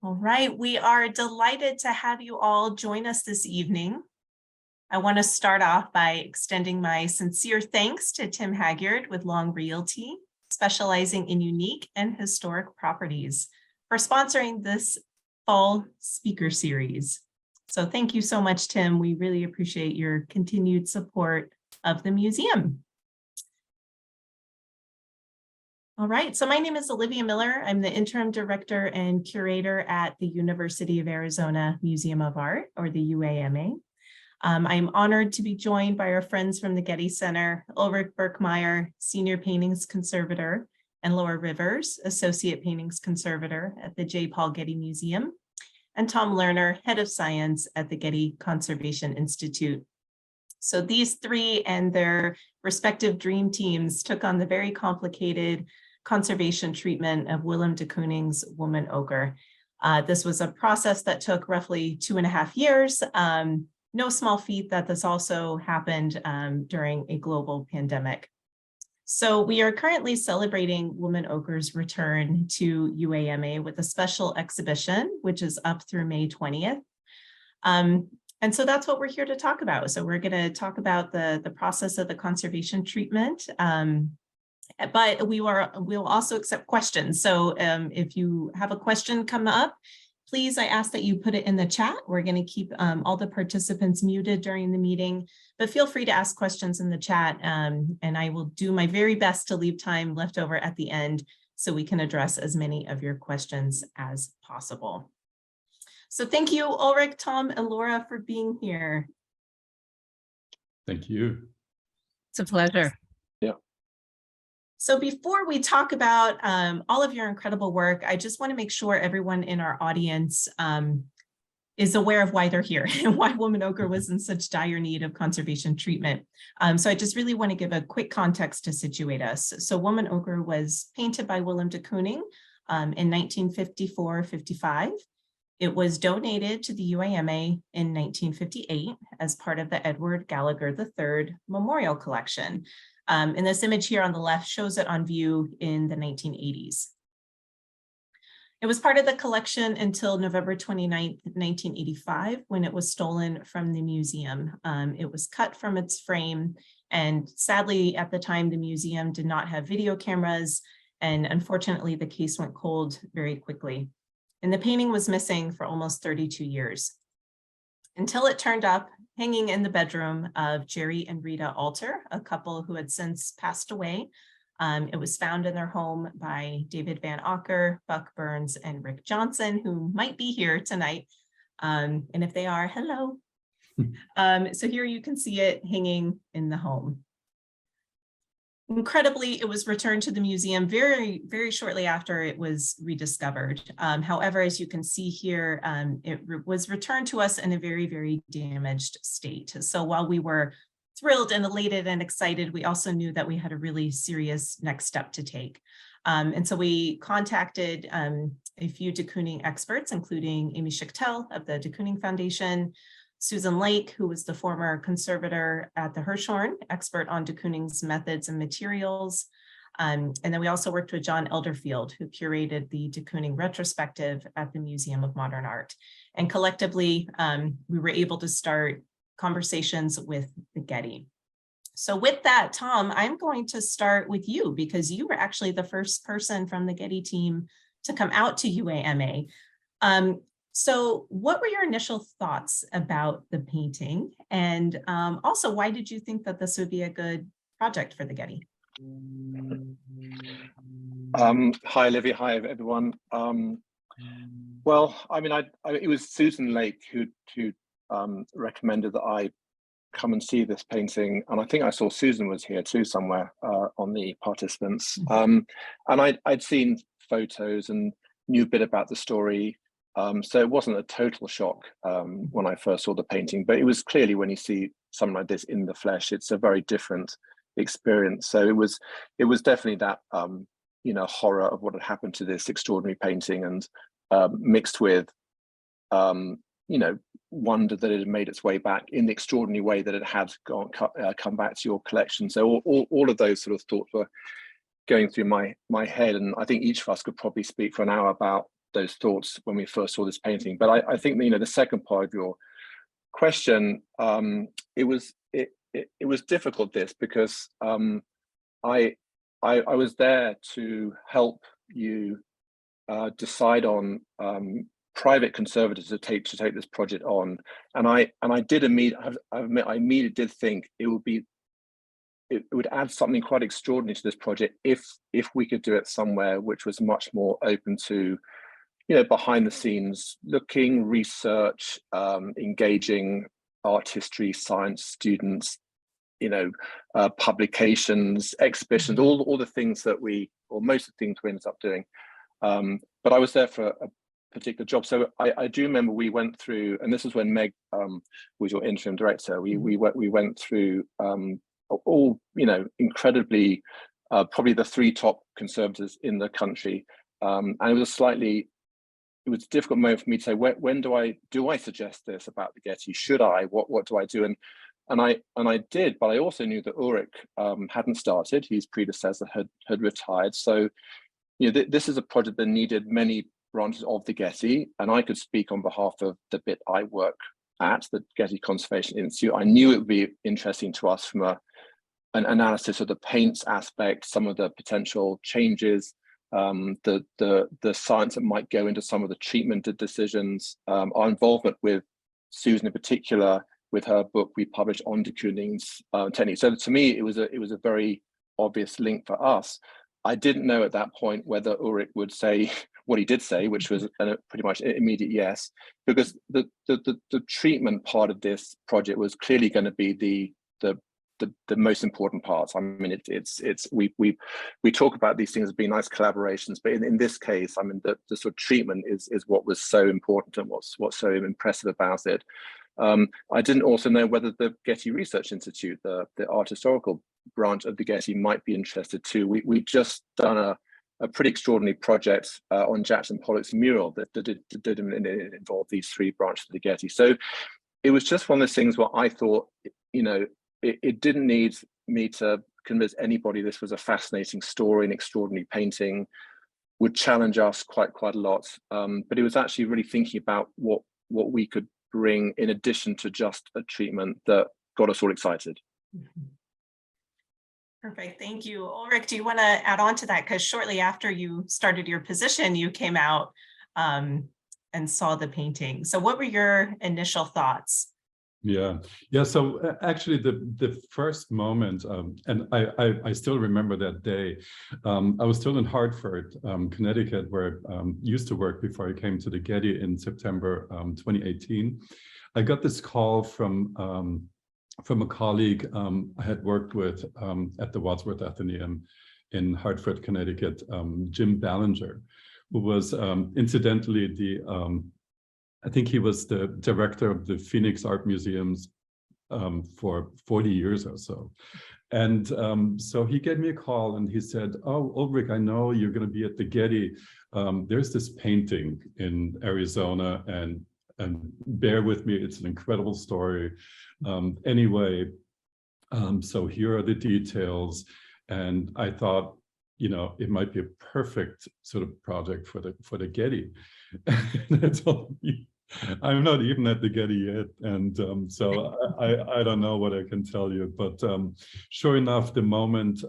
All right, we are delighted to have you all join us this evening. I want to start off by extending my sincere thanks to Tim Haggard with Long Realty, specializing in unique and historic properties, for sponsoring this fall speaker series. So thank you so much, Tim. We really appreciate your continued support of the museum. All right, so my name is Olivia Miller. I'm the interim director and curator at the University of Arizona Museum of Art, or the UAMA. I'm honored to be joined by our friends from the Getty Center, Ulrich Birkmaier, Senior Paintings Conservator, and Laura Rivers, Associate Paintings Conservator at the J. Paul Getty Museum, and Tom Lerner, Head of Science at the Getty Conservation Institute. So these three and their respective dream teams took on the very complicated conservation treatment of Willem de Kooning's Woman-Ochre. This was a process that took roughly 2.5 years. No small feat that this also happened during a global pandemic. So we are currently celebrating Woman-Ochre's return to UAMA with a special exhibition, which is up through May 20th. And so that's what we're here to talk about. So we're going to talk about the process of the conservation treatment. But we'll also accept questions. So if you have a question come up, please, I ask that you put it in the chat. We're going to keep all the participants muted during the meeting, but feel free to ask questions in the chat, and I will do my very best to leave time left over at the end so we can address as many of your questions as possible. So thank you, Ulrich, Tom, and Laura, for being here. Thank you. It's a pleasure. Yeah. So before we talk about all of your incredible work, I just want to make sure everyone in our audience is aware of why they're here and why Woman-Ochre was in such dire need of conservation treatment. So I just really want to give a quick context to situate us. So Woman-Ochre was painted by Willem de Kooning in 1954-55. It was donated to the UAMA in 1958 as part of the Edward Gallagher III Memorial Collection. And this image here on the left shows it on view in the 1980s. It was part of the collection until November 29th, 1985, when it was stolen from the museum. It was cut from its frame, and sadly, at the time, the museum did not have video cameras, and unfortunately, the case went cold very quickly. And the painting was missing for almost 32 years, until it turned up hanging in the bedroom of Jerry and Rita Alter, a couple who had since passed away. It was found in their home by David Van Acker, Buck Burns, and Rick Johnson, who might be here tonight. And if they are, hello. So here you can see it hanging in the home. Incredibly, it was returned to the museum very, very shortly after it was rediscovered. However, as you can see here, it was returned to us in a very, very damaged state. So while we were thrilled and elated and excited, we also knew that we had a really serious next step to take. And so we contacted a few de Kooning experts, including Amy Schichtel of the de Kooning Foundation, Susan Lake, who was the former conservator at the Hirshhorn, expert on de Kooning's methods and materials. And then we also worked with John Elderfield, who curated the de Kooning retrospective at the Museum of Modern Art. And collectively, we were able to start conversations with the Getty. So with that, Tom, I'm going to start with you because you were actually the first person from the Getty team to come out to UAMA. So what were your initial thoughts about the painting? And also, why did you think that this would be a good project for the Getty? Hi, Olivia. Hi, everyone. Well, I mean, it was Susan Lake who recommended that I come and see this painting. And I think I saw Susan was here too somewhere on the participants. And I'd seen photos and knew a bit about the story. So it wasn't a total shock when I first saw the painting, but it was clearly when you see something like this in the flesh, it's a very different experience. So it was definitely that horror of what had happened to this extraordinary painting, and mixed with wonder that it had made its way back in the extraordinary way that it had come back to your collection. So all of those sort of thoughts were going through my head, and I think each of us could probably speak for an hour about those thoughts when we first saw this painting. But I think the second part of your question, it was difficult, this, because I was there to help you decide on private conservators to take this project on, and I did immediately did think it would add something quite extraordinary to this project if we could do it somewhere which was much more open to, behind the scenes looking, research, engaging art history, science students, publications, exhibitions, all the things that most of the things we ended up doing. But I was there for a particular job. So I do remember we went through, and this was when Meg was your interim director, we went through all, incredibly, probably the 3 top conservators in the country. And it was a difficult moment for me to say, when do I suggest this about the Getty? Should I? What do I do? And I did, but I also knew that Ulrich hadn't started. His predecessor had retired. So, this is a project that needed many branches of the Getty, and I could speak on behalf of the bit I work at, the Getty Conservation Institute. I knew it would be interesting to us from an analysis of the paints aspect, some of the potential changes, the science that might go into some of the treatment decisions, our involvement with Susan in particular, with her book we published on de Kooning's technique. So to me, it was a very obvious link for us. I didn't know at that point whether Ulrich would say what he did say, which was pretty much an immediate yes, because the treatment part of this project was clearly going to be the most important part. I mean, we talk about these things as being nice collaborations, but in this case, I mean, the sort of treatment is what was so important and what's so impressive about it. I didn't also know whether the Getty Research Institute, the art historical branch of the Getty, might be interested too. We just done a pretty extraordinary project on Jackson Pollock's mural that did involve these 3 branches of the Getty. So it was just one of those things where I thought, it didn't need me to convince anybody this was a fascinating story, an extraordinary painting, would challenge us quite a lot. But it was actually really thinking about what we could bring in addition to just a treatment that got us all excited. Perfect, thank you. Ulrich, do you want to add on to that? Because shortly after you started your position, you came out and saw the painting. So what were your initial thoughts? Yeah. So actually, the first moment, and I still remember that day. I was still in Hartford, Connecticut, where I used to work before I came to the Getty in September 2018. I got this call from a colleague I had worked with at the Wadsworth Atheneum in Hartford, Connecticut, Jim Ballinger, who was incidentally I think he was the director of the Phoenix Art Museums for 40 years or so. And so he gave me a call and he said, "Oh, Ulrich, I know you're going to be at the Getty. There's this painting in Arizona, and bear with me, it's an incredible story. Anyway, so here are the details." And I thought, it might be a perfect sort of project for the Getty. And I told him, I'm not even at the Getty yet, and so I don't know what I can tell you. But sure enough, the moment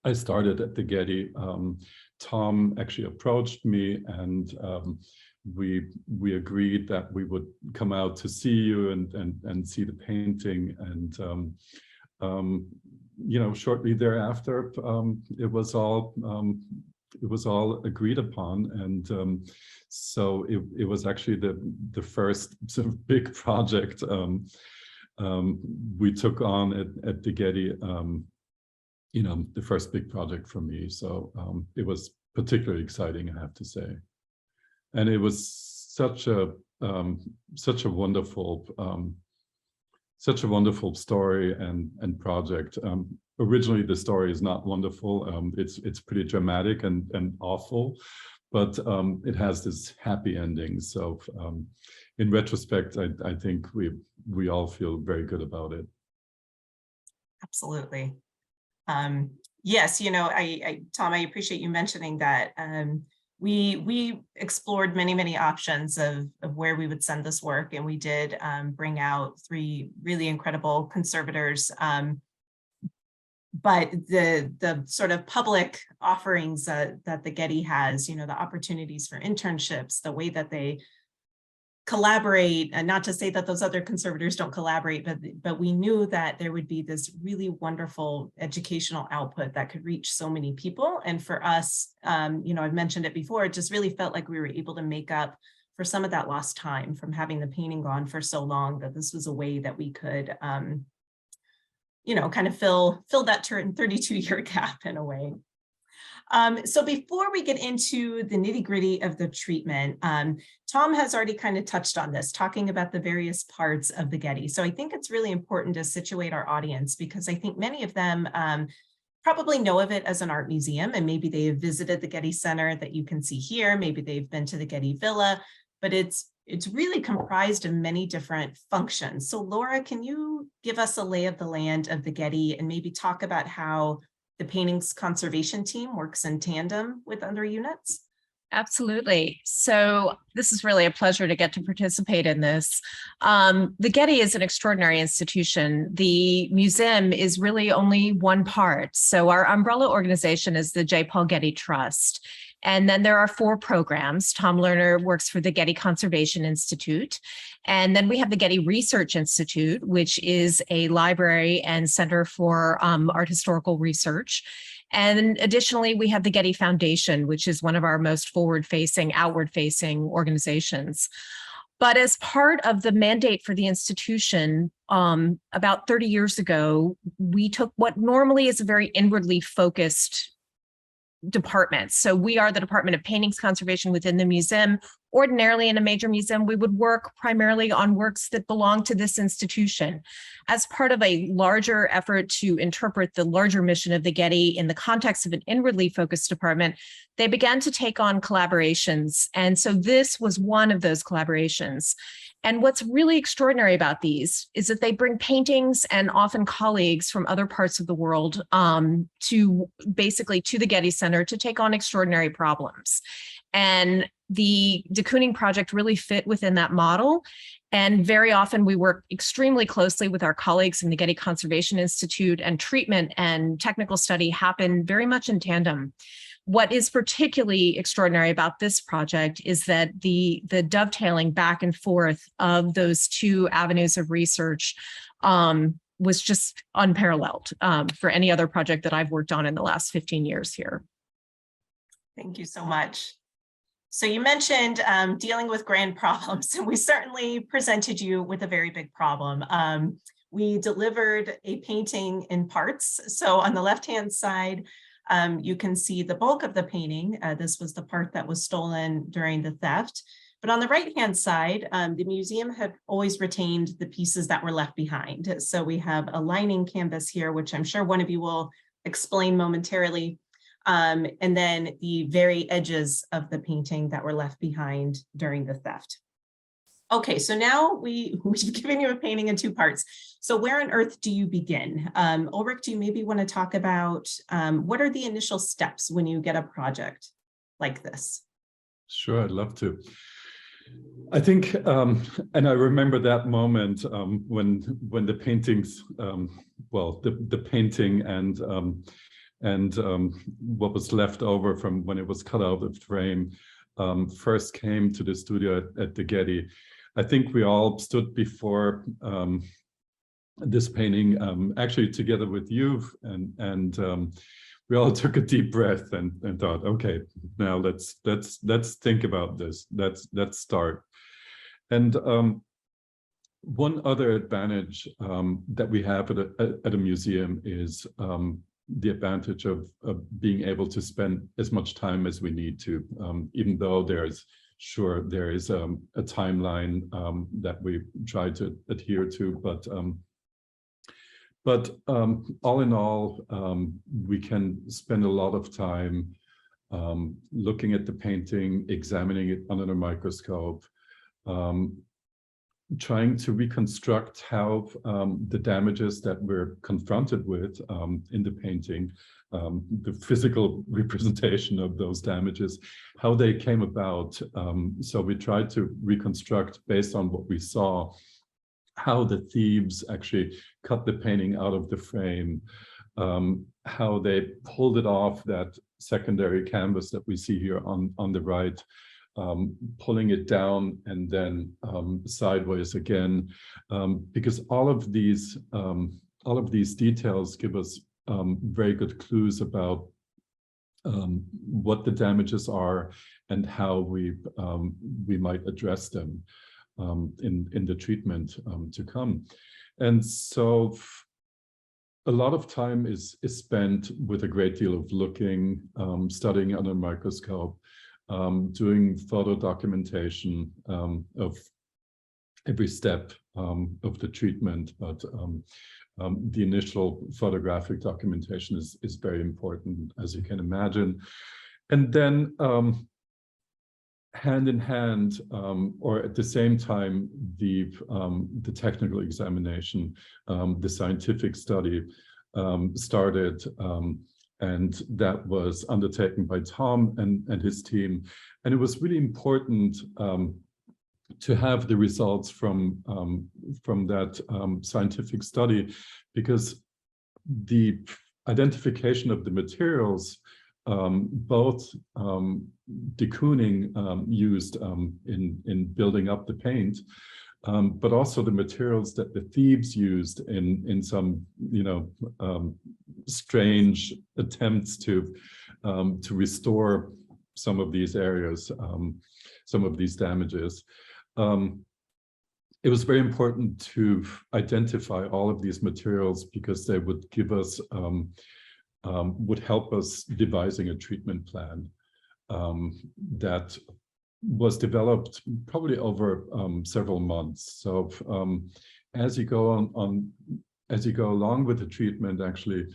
I started at the Getty, Tom actually approached me, and we agreed that we would come out to see you and see the painting. And shortly thereafter, it was all agreed upon, and so it was actually the first sort of big project we took on at the Getty. The first big project for me. So it was particularly exciting, I have to say, and it was such a wonderful story and project. Originally, the story is not wonderful. It's pretty dramatic and awful, but it has this happy ending. So in retrospect, I think we all feel very good about it. Absolutely. Yes, Tom, I appreciate you mentioning that. we explored many options of where we would send this work, and we did bring out 3 really incredible conservators. But the sort of public offerings that the Getty has, you know, the opportunities for internships, the way that they collaborate, and not to say that those other conservators don't collaborate, but we knew that there would be this really wonderful educational output that could reach so many people. And for us, you know, I've mentioned it before, it just really felt like we were able to make up for some of that lost time from having the painting gone for so long, that this was a way that we could, you know, kind of fill that 32-year gap in a way. So before we get into the nitty-gritty of the treatment, Tom has already kind of touched on this, talking about the various parts of the Getty. So I think it's really important to situate our audience, because I think many of them probably know of it as an art museum, and maybe they have visited the Getty Center that you can see here. Maybe they've been to the Getty Villa, but it's really comprised of many different functions. So Laura, can you give us a lay of the land of the Getty and maybe talk about how the painting's conservation team works in tandem with other units? Absolutely. So this is really a pleasure to get to participate in this. The Getty is an extraordinary institution. The museum is really only one part. So our umbrella organization is the J. Paul Getty Trust. And then there are 4 programs. Tom Lerner works for the Getty Conservation Institute. And then we have the Getty Research Institute, which is a library and center for art historical research. And additionally, we have the Getty Foundation, which is one of our most forward-facing, outward-facing organizations. But as part of the mandate for the institution, about 30 years ago, we took what normally is a very inwardly focused departments. So we are the Department of Paintings Conservation within the museum. Ordinarily in a major museum, we would work primarily on works that belong to this institution. As part of a larger effort to interpret the larger mission of the Getty in the context of an inwardly focused department, they began to take on collaborations. And so this was one of those collaborations. And what's really extraordinary about these is that they bring paintings and often colleagues from other parts of the world to the Getty Center to take on extraordinary problems. And the de Kooning project really fit within that model. And very often we work extremely closely with our colleagues in the Getty Conservation Institute, and treatment and technical study happen very much in tandem. What is particularly extraordinary about this project is that the dovetailing back and forth of those 2 avenues of research was just unparalleled for any other project that I've worked on in the last 15 years here. Thank you so much. So you mentioned dealing with grand problems, and we certainly presented you with a very big problem. We delivered a painting in parts. So on the left-hand side, you can see the bulk of the painting. This was the part that was stolen during the theft. But on the right-hand side, the museum had always retained the pieces that were left behind. So we have a lining canvas here, which I'm sure one of you will explain momentarily. And then the very edges of the painting that were left behind during the theft. Okay, so now we've given you a painting in 2 parts. So where on earth do you begin? Ulrich, do you maybe want to talk about what are the initial steps when you get a project like this? Sure, I'd love to. I think, and I remember that moment when the paintings, the painting and what was left over from when it was cut out of the frame first came to the studio at the Getty. I think we all stood before this painting, actually together with you, and we all took a deep breath and thought, okay, now let's think about this. Let's start. And one other advantage that we have at a museum is the advantage of being able to spend as much time as we need to, even though there is a timeline that we try to adhere to, but all in all, we can spend a lot of time looking at the painting, examining it under a microscope, trying to reconstruct how the damages that we're confronted with in the painting the physical representation of those damages, how they came about. So we tried to reconstruct, based on what we saw, how the thieves actually cut the painting out of the frame, how they pulled it off that secondary canvas that we see here on the right, pulling it down and then sideways again, because all of these details give us very good clues about what the damages are and how we might address them in the treatment to come. And so a lot of time is spent with a great deal of looking, studying under a microscope, doing photo documentation of every step of the treatment, but the initial photographic documentation is very important, as you can imagine. And then hand in hand, or at the same time, the technical examination, the scientific study started, and that was undertaken by Tom and his team. And it was really important to have the results from that scientific study, because the identification of the materials, both de Kooning used in building up the paint, but also the materials that the thieves used in some, strange attempts to restore some of these areas, some of these damages. It was very important to identify all of these materials, because they would give us, would help us devising a treatment plan that was developed probably over several months. So as you go as you go along with the treatment, actually,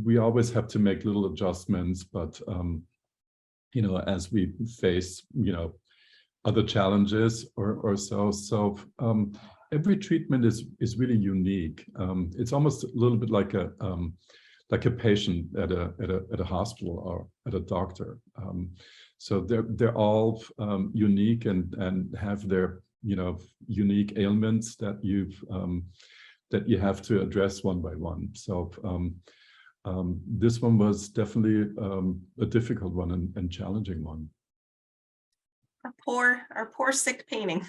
we always have to make little adjustments, but as we face, other challenges or so. So every treatment is really unique. It's almost a little bit like a patient at a hospital or at a doctor. So they're all unique and have their unique ailments that you have to address one by one. So this one was definitely a difficult one and challenging one. Our poor sick painting.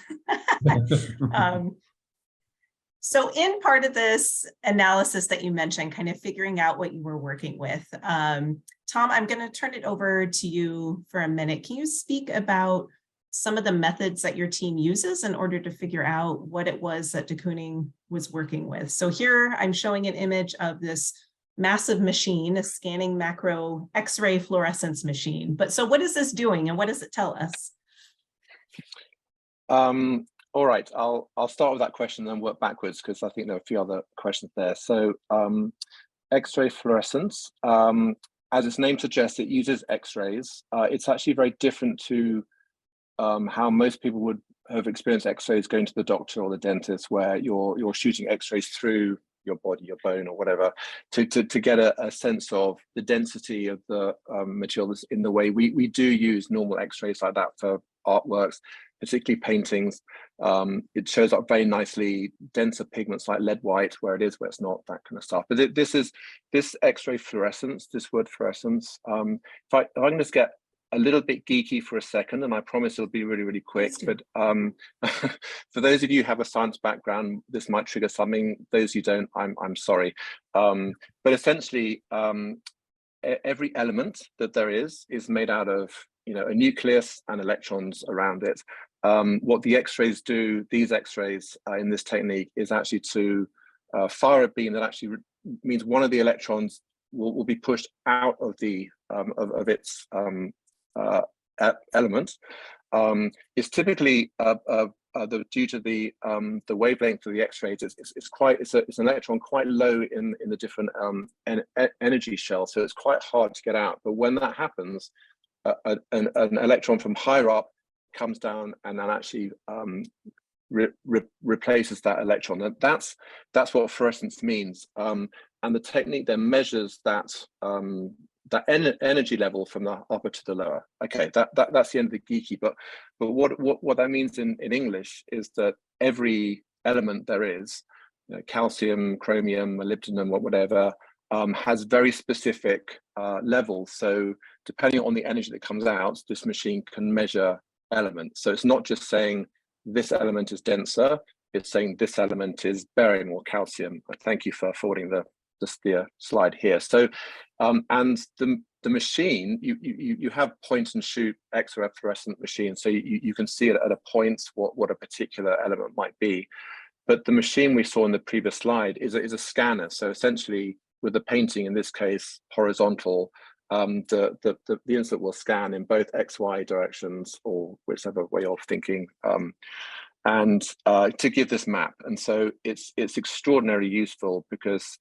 So in part of this analysis that you mentioned, kind of figuring out what you were working with, Tom, I'm going to turn it over to you for a minute. Can you speak about some of the methods that your team uses in order to figure out what it was that de Kooning was working with? So here I'm showing an image of this massive machine, a scanning macro X-ray fluorescence machine. But so what is this doing and what does it tell us? All right, I'll start with that question and then work backwards, because I think there are a few other questions there. So X-ray fluorescence, as its name suggests, it uses X-rays. It's actually very different to how most people would have experienced X-rays going to the doctor or the dentist, where you're shooting X-rays through your body, your bone or whatever, to get a sense of the density of the materials in the way we do use normal X-rays like that for artworks, particularly paintings. It shows up very nicely denser pigments like lead white where it is, where it's not, that kind of stuff. But this X-ray fluorescence, this word fluorescence, if I can just get a little bit geeky for a second, and I promise it'll be really, really quick. But for those of you who have a science background, this might trigger something. Those who don't, I'm sorry. But essentially, every element that there is made out of a nucleus and electrons around it. What the X-rays do, these X-rays in this technique, is actually to fire a beam that actually means one of the electrons will be pushed out of the of its element. It's typically due to the wavelength of the X-rays. It's an electron quite low in the different energy shells, so it's quite hard to get out. But when that happens, an electron from higher up comes down and then actually replaces that electron. And that's what fluorescence means. And the technique then measures that energy level from the upper to the lower. Okay, that's the end of the geeky. But what that means in English is that every element there is, calcium, chromium, molybdenum, whatever, has very specific levels. So depending on the energy that comes out, this machine can measure elements. So it's not just saying this element is denser, it's saying this element is barium or calcium. Thank you for forwarding the slide here. So and the machine, you have point and shoot X-ray fluorescent machine, so you can see it at a point what a particular element might be. But the machine we saw in the previous slide is a scanner. So essentially, with the painting in this case horizontal, the instrument will scan in both XY directions or whichever way you're thinking, and to give this map. And so it's extraordinarily useful because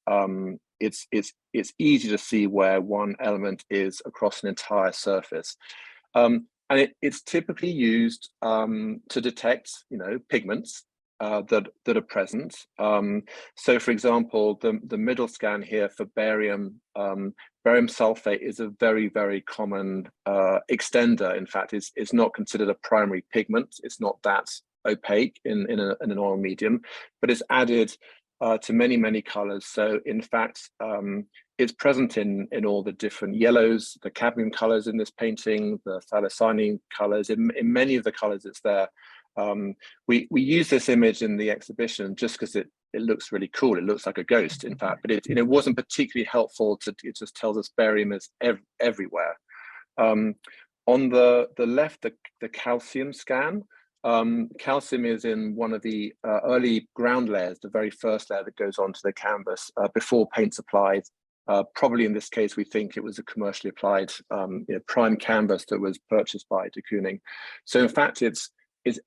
it's easy to see where one element is across an entire surface. And it's typically used to detect, pigments that are present. So for example, the middle scan here for barium, barium sulfate is a very, very common extender. In fact, it's not considered a primary pigment. It's not that opaque in an oil medium, but it's added to many colors. So in fact, it's present in all the different yellows, the cadmium colors in this painting, the phthalocyanine colors, in many of the colors it's there. We use this image in the exhibition just because it looks really cool. It looks like a ghost, in fact, but it wasn't particularly helpful. It just tells us barium is everywhere. On the left, the calcium scan. Calcium is in one of the early ground layers, the very first layer that goes onto the canvas before paint's applied. Probably in this case, we think it was a commercially applied prime canvas that was purchased by de Kooning. So in fact, it's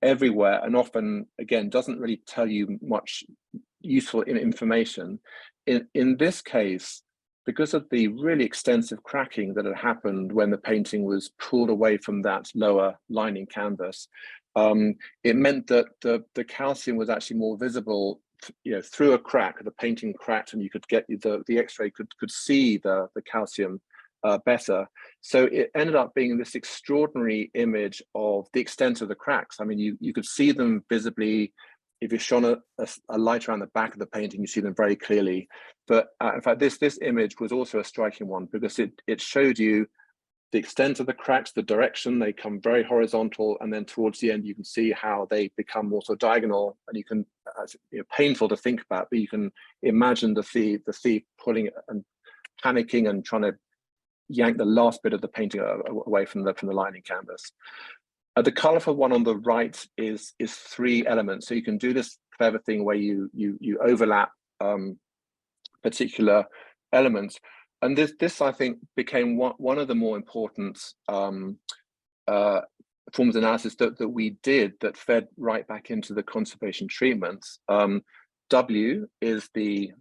everywhere, and often, again, doesn't really tell you much useful information. In this case, because of the really extensive cracking that had happened when the painting was pulled away from that lower lining canvas, it meant that the calcium was actually more visible, through a crack. The painting cracked, and you could get the X-ray could see the calcium better. So it ended up being this extraordinary image of the extent of the cracks. I mean, you could see them visibly. If you shone a light around the back of the painting, you see them very clearly. But in fact, this image was also a striking one because it showed you the extent of the cracks, the direction. They come very horizontal, and then towards the end, you can see how they become more so diagonal. And you can, painful to think about, but you can imagine the thief pulling and panicking and trying to yank the last bit of the painting away from the lining canvas. The colorful one on the right is 3 elements. So you can do this clever thing where you overlap particular elements. And this I think became one of the more important forms of analysis that we did that fed right back into the conservation treatments. W is the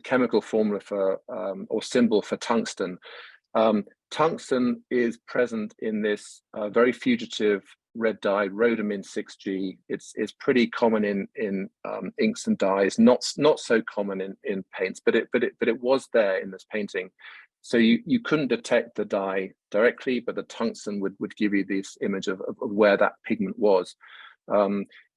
chemical formula for or symbol for tungsten. Tungsten is present in this very fugitive red dye, rhodamin 6G. It's pretty common in inks and dyes, not so common in paints, but it was there in this painting. So you couldn't detect the dye directly, but the tungsten would give you this image of where that pigment was.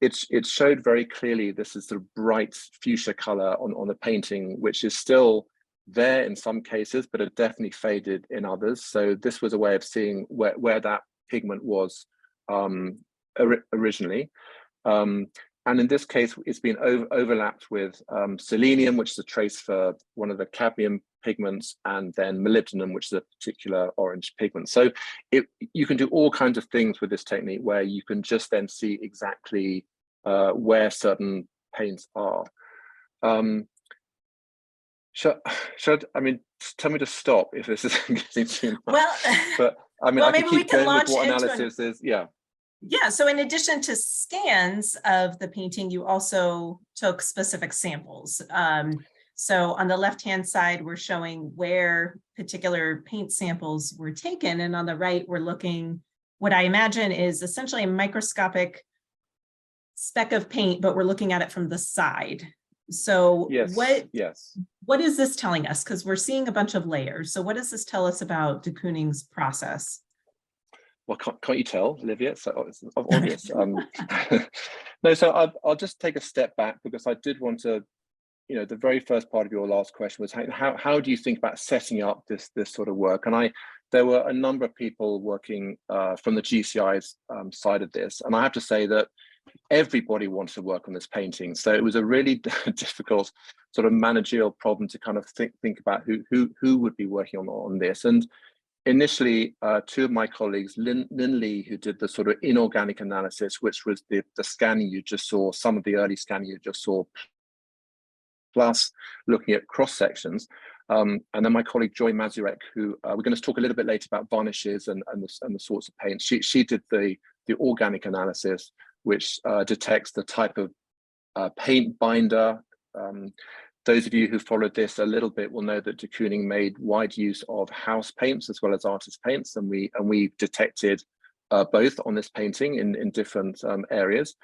It showed very clearly this is the bright fuchsia color on the painting, which is still there in some cases, but it definitely faded in others. So this was a way of seeing where that pigment was originally. And in this case, it's been overlapped with selenium, which is a trace for one of the cadmium pigments, and then molybdenum, which is a particular orange pigment. So you can do all kinds of things with this technique where you can just then see exactly where certain paints are. I mean, tell me to stop if this is getting too much. Well, but I mean, well, I can keep going with what analysis is. Yeah. Yeah, so in addition to scans of the painting, you also took specific samples. So on the left-hand side, we're showing where particular paint samples were taken. And on the right, we're looking, what I imagine is essentially a microscopic speck of paint, but we're looking at it from the side. So Yes. what is this telling us? Because we're seeing a bunch of layers. So what does this tell us about de Kooning's process? Well, can't you tell, Olivia? So it's obvious. No, so I'll just take a step back, because I did want to, the very first part of your last question was how do you think about setting up this sort of work? And there were a number of people working from the GCI's side of this, and I have to say that everybody wanted to work on this painting. So it was a really difficult sort of managerial problem to kind of think about who would be working on this. And initially, two of my colleagues, Lin Lee, who did the sort of inorganic analysis, which was the scanning you just saw, some of the early scanning you just saw, plus looking at cross sections. And then my colleague Joy Mazurek, who we're going to talk a little bit later about varnishes and the sorts of paints. She did the organic analysis, which detects the type of paint binder. Those of you who followed this a little bit will know that de Kooning made wide use of house paints as well as artist paints, and we detected both on this painting in different areas.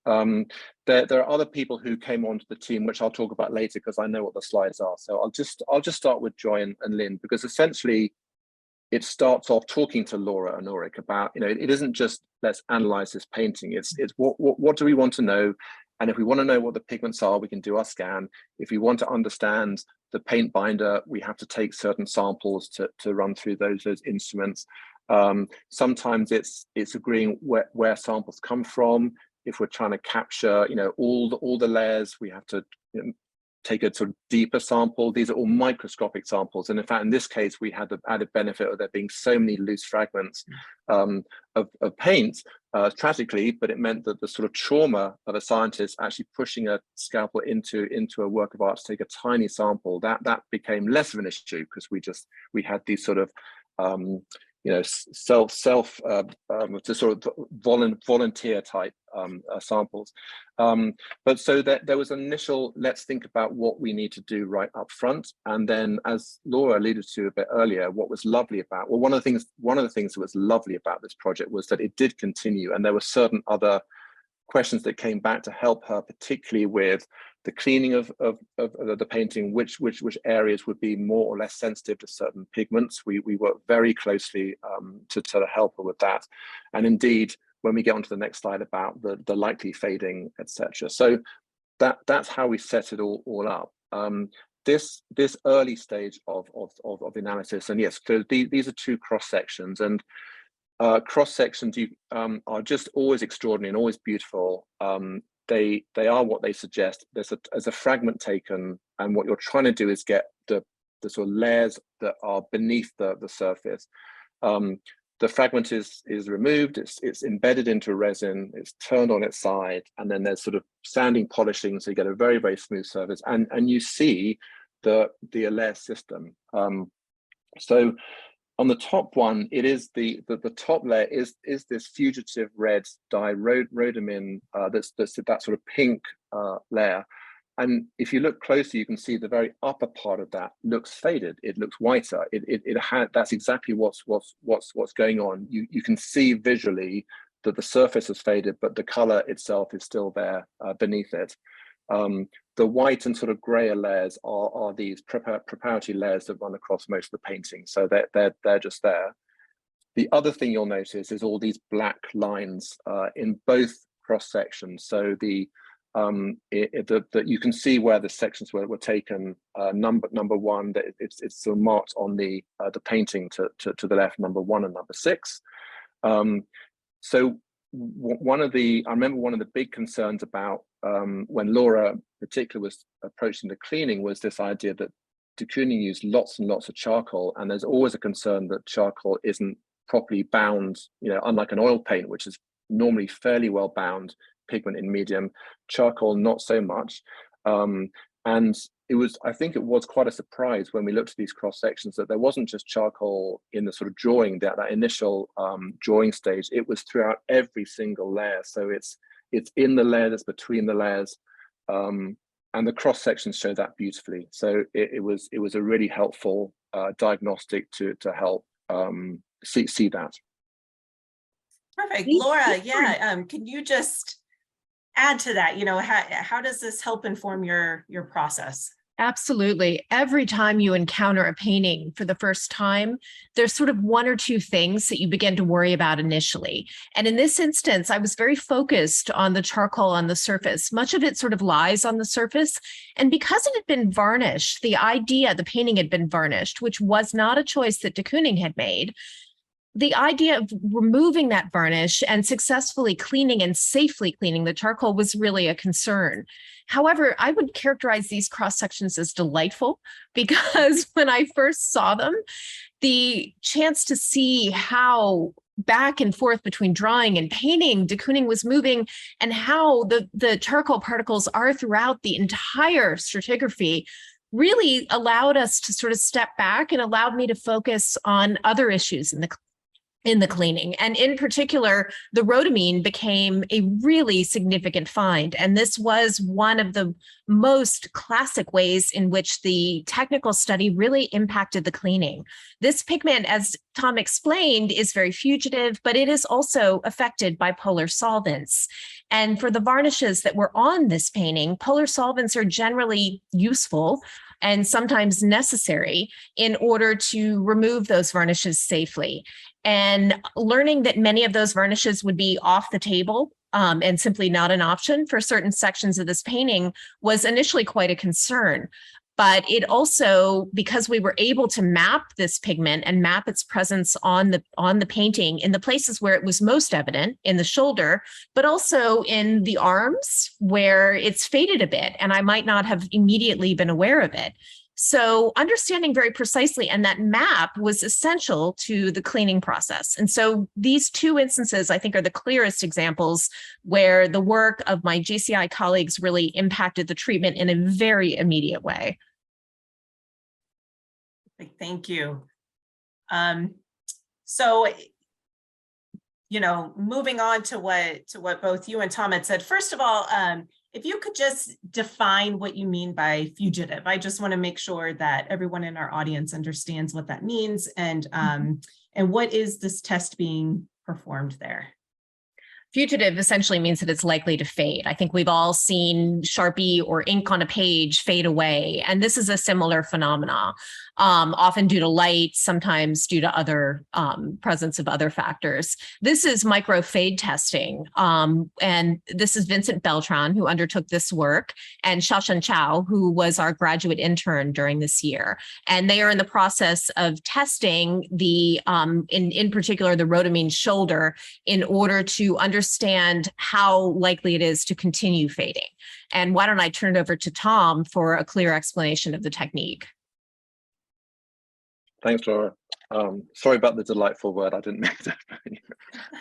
There are other people who came onto the team, which I'll talk about later because I know what the slides are. So I'll just start with Joy and Lynn, because essentially it starts off talking to Laura and Ulrich about, it isn't just let's analyze this painting. It's what do we want to know? And if we want to know what the pigments are, we can do our scan. If we want to understand the paint binder, we have to take certain samples to run through those instruments. Sometimes it's agreeing where samples come from. If we're trying to capture, all the layers, we have to take a sort of deeper sample. These are all microscopic samples, and in fact, in this case, we had the added benefit of there being so many loose fragments of paint, tragically, but it meant that the sort of trauma of a scientist actually pushing a scalpel into a work of art to take a tiny sample, that became less of an issue, because we had these sort of self to sort of volunteer type samples. But so that there was an initial, let's think about what we need to do right up front. And then, as Laura alluded to a bit earlier, what was lovely about, well, one of the things that was lovely about this project was that it did continue, and there were certain other questions that came back to help her, particularly with the cleaning of the painting, which areas would be more or less sensitive to certain pigments. We worked very closely to help her with that. And indeed, when we get onto the next slide about the likely fading, etc. So that's how we set it all up. This early stage of analysis, and yes, so these are two cross sections, and cross sections are just always extraordinary and always beautiful. They are what they suggest. There's a fragment taken, and what you're trying to do is get the sort of layers that are beneath the surface. The fragment is removed, it's embedded into resin, it's turned on its side, and then there's sort of sanding, polishing, so you get a very, very smooth surface, and you see the layer system. So on the top one, it is the top layer is this fugitive red dye, rhodamine, that's that sort of pink layer. And if you look closely, you can see the very upper part of that looks faded. It looks whiter. That's exactly what's going on. You can see visually that the surface is faded, but the color itself is still there beneath it. The white and sort of grayer layers are these preparatory layers that run across most of the painting. So they're just there. The other thing you'll notice is all these black lines in both cross sections. So that you can see where the sections were taken. Number one, that it's sort of marked on the painting to the left, number 1 and number 6. So I remember one of the big concerns about when Laura in particular was approaching the cleaning was this idea that de Kooning used lots and lots of charcoal, and there's always a concern that charcoal isn't properly bound, unlike an oil paint, which is normally fairly well bound pigment in medium, charcoal not so much. And I think it was quite a surprise when we looked at these cross sections that there wasn't just charcoal in the sort of drawing, that initial drawing stage. It was throughout every single layer. So it's in the layer that's between the layers, and the cross sections show that beautifully. So it was a really helpful diagnostic to help see that. Perfect, Laura. Yeah, can you just add to that? You know, how does this help inform your process? Absolutely. Every time you encounter a painting for the first time, there's sort of one or two things that you begin to worry about initially. And in this instance, I was very focused on the charcoal on the surface. Much of it sort of lies on the surface. And because it had been varnished, the painting had been varnished, which was not a choice that de Kooning had made. The idea of removing that varnish and successfully cleaning and safely cleaning the charcoal was really a concern. However, I would characterize these cross sections as delightful because when I first saw them, the chance to see how back and forth between drawing and painting de Kooning was moving and how the charcoal particles are throughout the entire stratigraphy really allowed us to sort of step back and allowed me to focus on other issues in the cleaning. And in particular, the rhodamine became a really significant find. And this was one of the most classic ways in which the technical study really impacted the cleaning. This pigment, as Tom explained, is very fugitive, but it is also affected by polar solvents. And for the varnishes that were on this painting, polar solvents are generally useful and sometimes necessary in order to remove those varnishes safely. And learning that many of those varnishes would be off the table and simply not an option for certain sections of this painting was initially quite a concern. But it also, because we were able to map this pigment and map its presence on the painting in the places where it was most evident, in the shoulder, but also in the arms where it's faded a bit, and I might not have immediately been aware of it. So understanding very precisely, and that map was essential to the cleaning process. And so these two instances, I think, are the clearest examples where the work of my GCI colleagues really impacted the treatment in a very immediate way. Thank you. So, you know, moving on to what both you and Tom had said, first of all, if you could just define what you mean by fugitive. I just want to make sure that everyone in our audience understands what that means and what is this test being performed there? Fugitive essentially means that it's likely to fade. I think we've all seen Sharpie or ink on a page fade away, and this is a similar phenomena, often due to light, sometimes due to other presence of other factors. This is micro fade testing, and this is Vincent Beltran, who undertook this work, and Xiaoshen Chao, who was our graduate intern during this year. And they are in the process of testing the, in particular, the rhodamine shoulder in order to understand how likely it is to continue fading. And why don't I turn it over to Tom for a clear explanation of the technique. Thanks, Laura. Sorry about the delightful word. I didn't make that.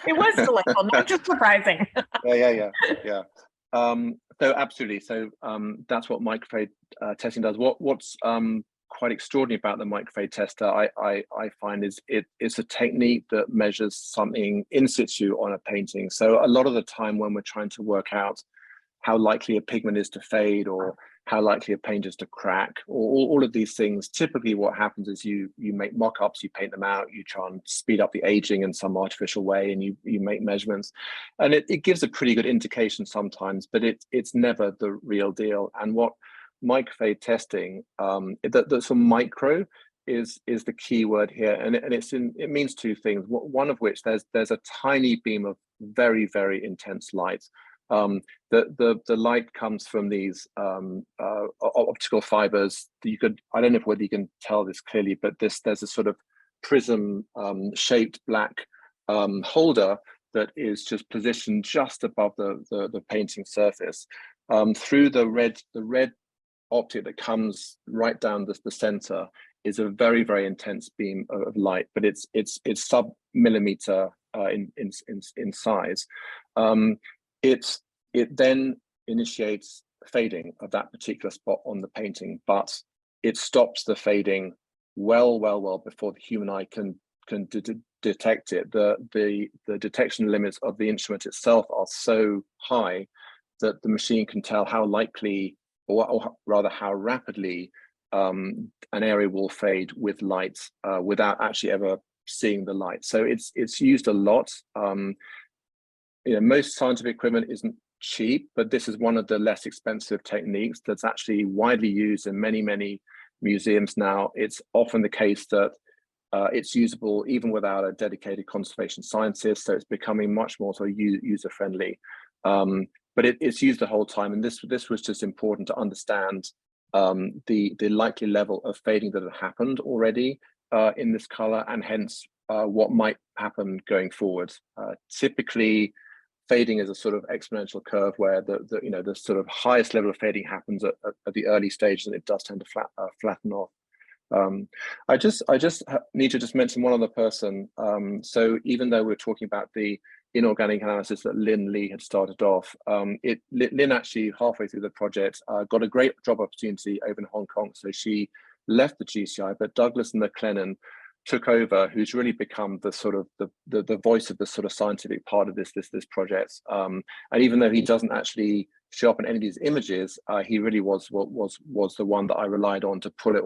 It was delightful, not just surprising. Yeah. So absolutely. So that's what microfade testing does. What's quite extraordinary about the microfade tester, I find, is it's a technique that measures something in situ on a painting. So a lot of the time when we're trying to work out how likely a pigment is to fade or how likely a paint is to crack, or all of these things, typically what happens is you make mock-ups, you paint them out, you try and speed up the aging in some artificial way, and you make measurements, and it gives a pretty good indication sometimes, but it's never the real deal. And what microfade testing, that's a micro is the key word here, and it means two things. One of which there's a tiny beam of very, very intense light. The light comes from these optical fibers. I don't know whether you can tell this clearly, but there's a sort of prism shaped black holder that is just positioned just above the painting surface. Through the red optic that comes right down the center is a very, very intense beam of light, but it's sub-millimeter in size. It then initiates fading of that particular spot on the painting, but it stops the fading well before the human eye can detect it. The detection limits of the instrument itself are so high that the machine can tell how likely, or rather how rapidly, an area will fade with light without actually ever seeing the light. So it's used a lot. most scientific equipment isn't cheap, but this is one of the less expensive techniques that's actually widely used in many museums now. It's often the case that it's usable even without a dedicated conservation scientist, so it's becoming much more sort of user-friendly. But it's used the whole time, and this was just important to understand the likely level of fading that had happened already in this color, and hence what might happen going forward. Typically, fading is a sort of exponential curve where the sort of highest level of fading happens at the early stages, and it does tend to flatten off. I just need to just mention one other person. So even though we're talking about the inorganic analysis that Lynn Lee had started off, Lynn actually halfway through the project got a great job opportunity over in Hong Kong. So she left the GCI, but Douglas McLennan took over, who's really become the sort of the voice of the sort of scientific part of this project. And even though he doesn't actually show up in any of these images, he really was the one that I relied on to pull it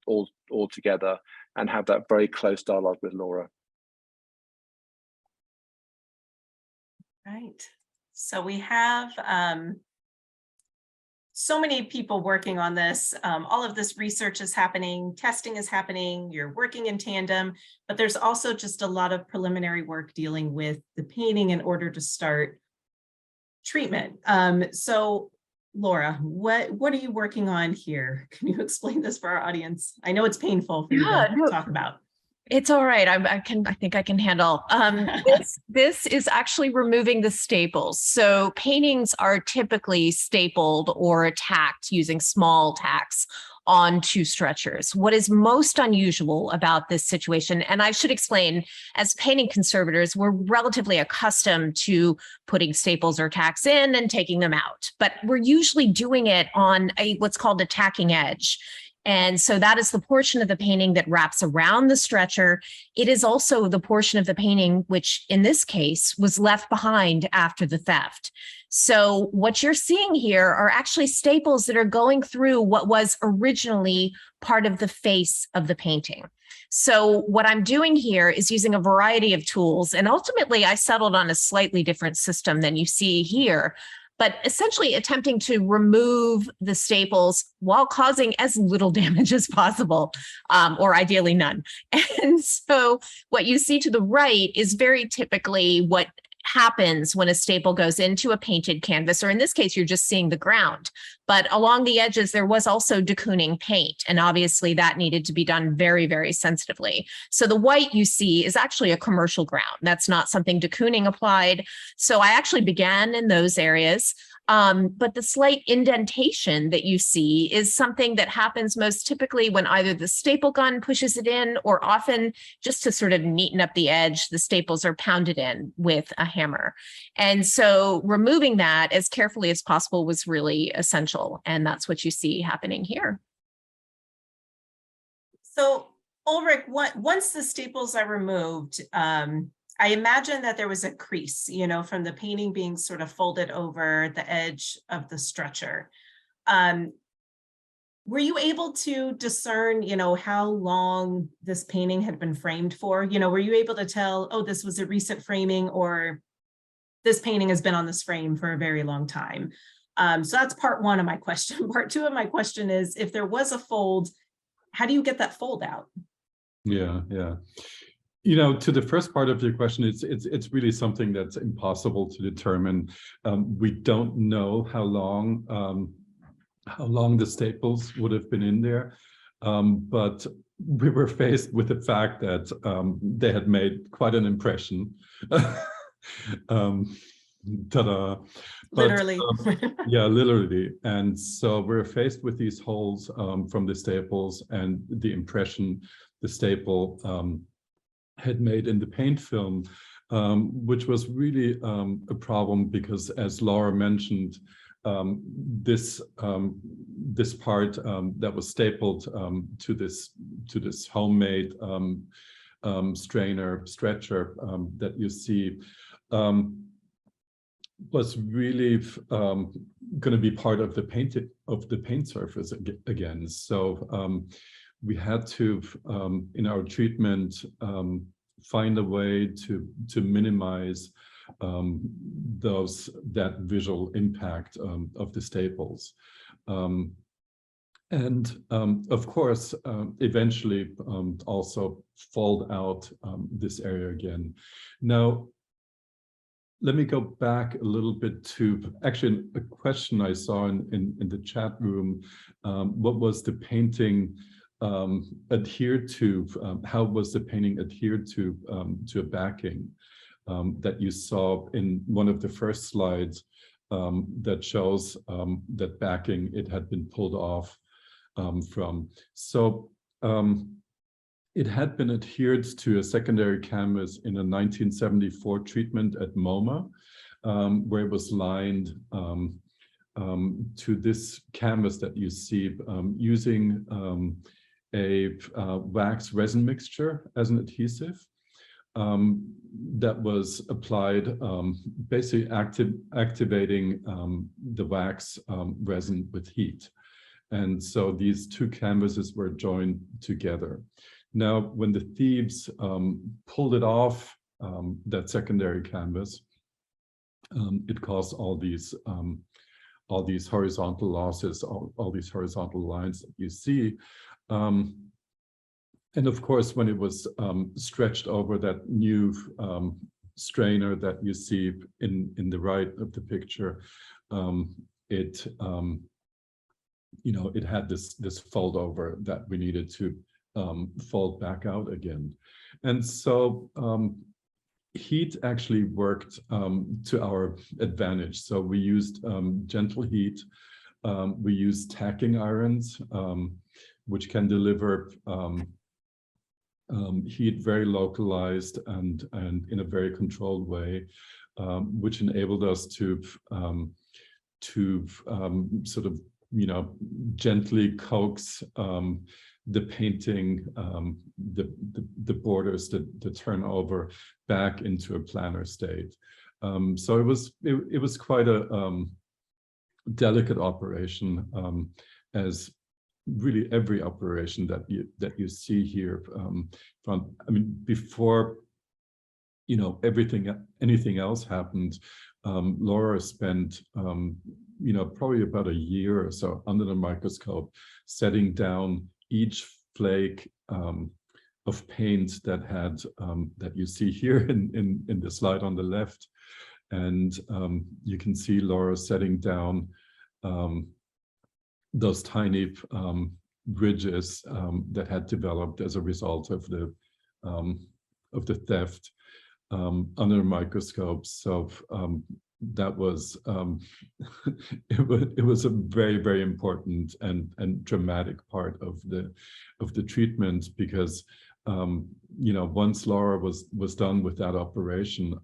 all together and have that very close dialogue with Laura. Right. So we have so many people working on this. All of this research is happening, testing is happening, you're working in tandem, but there's also just a lot of preliminary work dealing with the painting in order to start treatment. So Laura, what are you working on here? Can you explain this for our audience? I know it's painful for you to talk about. It's all right. I think I can handle. This is actually removing the staples. So paintings are typically stapled or tacked using small tacks onto stretchers. What is most unusual about this situation, and I should explain, as painting conservators, we're relatively accustomed to putting staples or tacks in and taking them out, but we're usually doing it on what's called a tacking edge. And so that is the portion of the painting that wraps around the stretcher. It is also the portion of the painting which, in this case, was left behind after the theft. So what you're seeing here are actually staples that are going through what was originally part of the face of the painting. So what I'm doing here is using a variety of tools, and ultimately I settled on a slightly different system than you see here, but essentially attempting to remove the staples while causing as little damage as possible, or ideally none. And so what you see to the right is very typically what happens when a staple goes into a painted canvas, or in this case, you're just seeing the ground. But along the edges, there was also de Kooning paint, and obviously that needed to be done very, very sensitively. So the white you see is actually a commercial ground. That's not something de Kooning applied. So I actually began in those areas. But the slight indentation that you see is something that happens most typically when either the staple gun pushes it in, or often just to sort of neaten up the edge, the staples are pounded in with a hammer. And so removing that as carefully as possible was really essential. And that's what you see happening here. So Ulrich, once the staples are removed, I imagine that there was a crease, from the painting being sort of folded over the edge of the stretcher. Were you able to discern, how long this painting had been framed for? Were you able to tell, oh, this was a recent framing, or this painting has been on this frame for a very long time? So that's part one of my question. Part two of my question is, if there was a fold, how do you get that fold out? Yeah. To the first part of your question, it's really something that's impossible to determine. We don't know how long the staples would have been in there, but we were faced with the fact that they had made quite an impression. Ta-da! Literally. Yeah, literally. And so we're faced with these holes from the staples and the impression the staple had made in the paint film, which was really a problem because, as Laura mentioned, this part that was stapled to this homemade stretcher that you see was really going to be part of the paint surface again. So we had to, in our treatment, find a way to minimize that visual impact of the staples. Of course, eventually also fold out this area again. Now, let me go back a little bit to actually a question I saw in the chat room. What was the painting adhered to? How was the painting adhered to a backing that you saw in one of the first slides that shows that backing, it had been pulled off from. So it had been adhered to a secondary canvas in a 1974 treatment at MoMA, where it was lined to this canvas that you see using a wax resin mixture as an adhesive that was applied, basically activating the wax resin with heat. And so these two canvases were joined together. Now, when the thieves pulled it off that secondary canvas, it caused all these horizontal losses, all these horizontal lines that you see. And of course, when it was stretched over that new strainer that you see in the right of the picture, it it had this fold over that we needed to fold back out again. And so heat actually worked to our advantage. So we used gentle heat. We used tacking irons, which can deliver heat very localized and in a very controlled way, which enabled us to sort of gently coax the painting, the borders, the turnover back into a planar state. So it was quite a delicate operation, as really every operation that you see here. Before anything else happened, Laura spent probably about a year or so under the microscope, setting down each flake of paint that you see here in the slide on the left. And you can see Laura setting down those tiny ridges that had developed as a result of the theft under a microscope. So that was it was a very, very important and dramatic part of the treatment, because once Laura was done with that operation,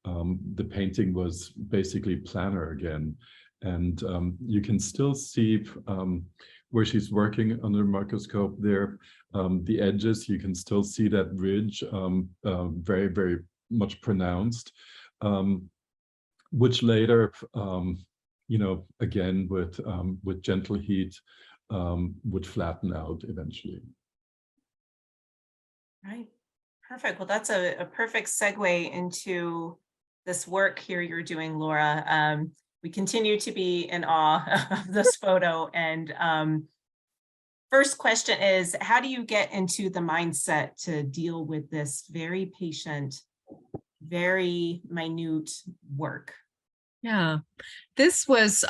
the painting was basically planar again. And you can still see where she's working under a microscope there, the edges, you can still see that ridge very, very much pronounced, which later, again, with gentle heat, would flatten out eventually. Right. Perfect. Well, that's a perfect segue into this work here you're doing, Laura. We continue to be in awe of this photo. And first question is, how do you get into the mindset to deal with this very patient, very minute work? Yeah, this was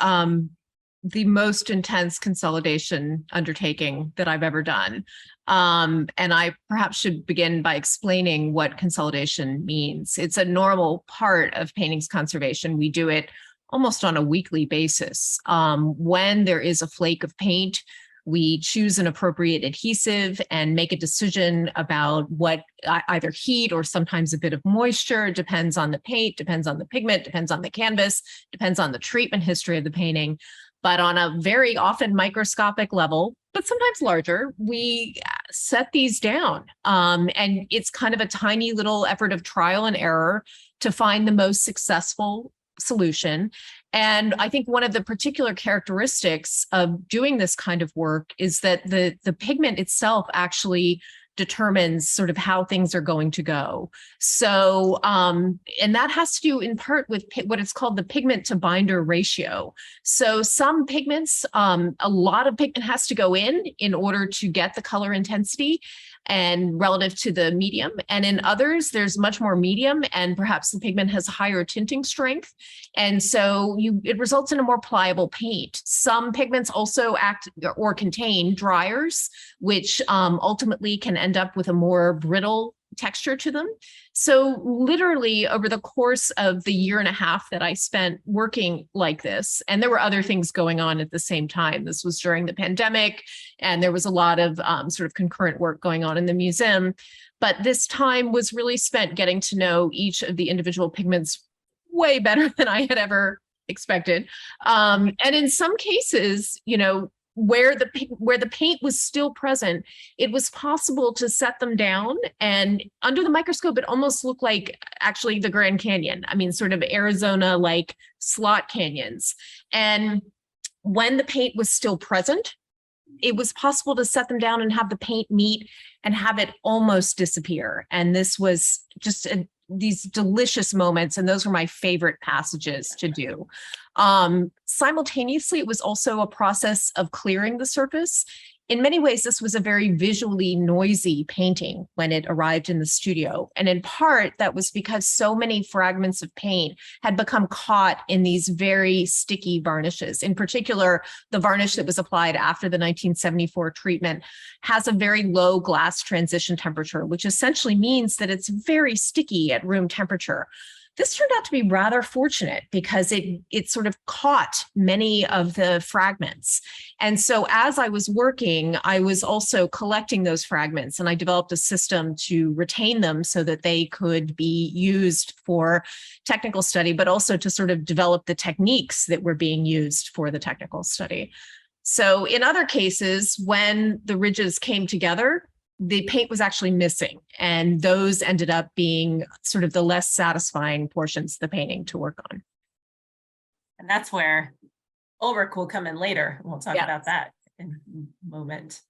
the most intense consolidation undertaking that I've ever done. And I perhaps should begin by explaining what consolidation means. It's a normal part of paintings conservation. We do it almost on a weekly basis. When there is a flake of paint, we choose an appropriate adhesive and make a decision about what either heat or sometimes a bit of moisture, depends on the paint, depends on the pigment, depends on the canvas, depends on the treatment history of the painting. But on a very often microscopic level, but sometimes larger, we set these down. And it's kind of a tiny little effort of trial and error to find the most successful solution. And I think one of the particular characteristics of doing this kind of work is that the pigment itself actually determines sort of how things are going to go. So, and that has to do in part with what it's called the pigment to binder ratio. So some pigments, a lot of pigment has to go in order to get the color intensity and relative to the medium. And in others, there's much more medium and perhaps the pigment has higher tinting strength. And so it results in a more pliable paint. Some pigments also act or contain dryers, which ultimately can end up with a more brittle texture to them. So literally over the course of the year and a half that I spent working like this, and there were other things going on at the same time. This was during the pandemic, and there was a lot of sort of concurrent work going on in the museum. But this time was really spent getting to know each of the individual pigments way better than I had ever expected. And in some cases, you know, where the paint was still present, it was possible to set them down, and under the microscope, it almost looked like actually the Grand Canyon. I mean, sort of Arizona like slot canyons. And when the paint was still present, it was possible to set them down and have the paint meet and have it almost disappear. And this was just these delicious moments, and those were my favorite passages to do. Simultaneously, it was also a process of clearing the surface. In many ways, this was a very visually noisy painting when it arrived in the studio. And in part, that was because so many fragments of paint had become caught in these very sticky varnishes. In particular, the varnish that was applied after the 1974 treatment has a very low glass transition temperature, which essentially means that it's very sticky at room temperature. This turned out to be rather fortunate because it sort of caught many of the fragments. And so as I was working, I was also collecting those fragments, and I developed a system to retain them so that they could be used for technical study, but also to sort of develop the techniques that were being used for the technical study. So in other cases, when the ridges came together, the paint was actually missing, and those ended up being sort of the less satisfying portions of the painting to work on. And that's where Ulrich will come in later. We'll talk about that in a moment.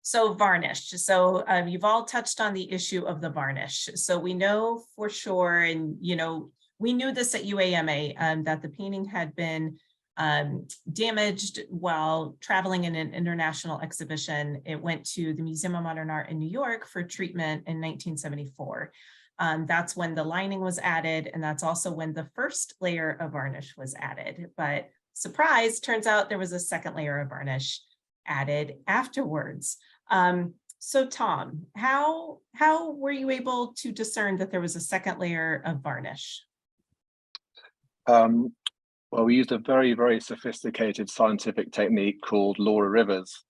So varnish. So you've all touched on the issue of the varnish. So we know for sure, and you know, we knew this at UAMA, that the painting had been damaged while traveling in an international exhibition. It went to the Museum of Modern Art in New York for treatment in 1974. That's when the lining was added, and that's also when the first layer of varnish was added. But surprise, turns out there was a second layer of varnish added afterwards. So Tom, how were you able to discern that there was a second layer of varnish? Well, we used a very, very sophisticated scientific technique called Laura Rivers.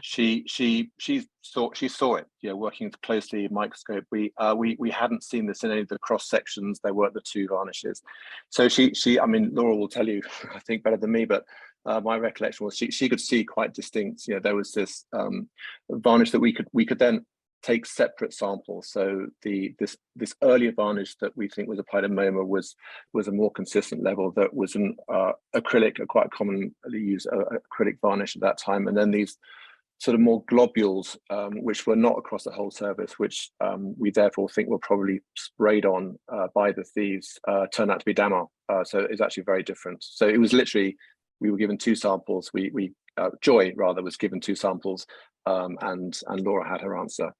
She saw it, you know, working closely in microscope. We hadn't seen this in any of the cross sections. There weren't the two varnishes. So I mean, Laura will tell you, I think better than me, but my recollection was she could see quite distinct. You know, there was this varnish that we could then take separate samples. So this earlier varnish that we think was applied in MoMA was a more consistent level that was an acrylic, a quite commonly used acrylic varnish at that time. And then these sort of more globules, which were not across the whole surface, which we therefore think were probably sprayed on by the thieves, turned out to be Damar. So it's actually very different. So it was literally, we were given two samples. Joy rather was given two samples, and Laura had her answer.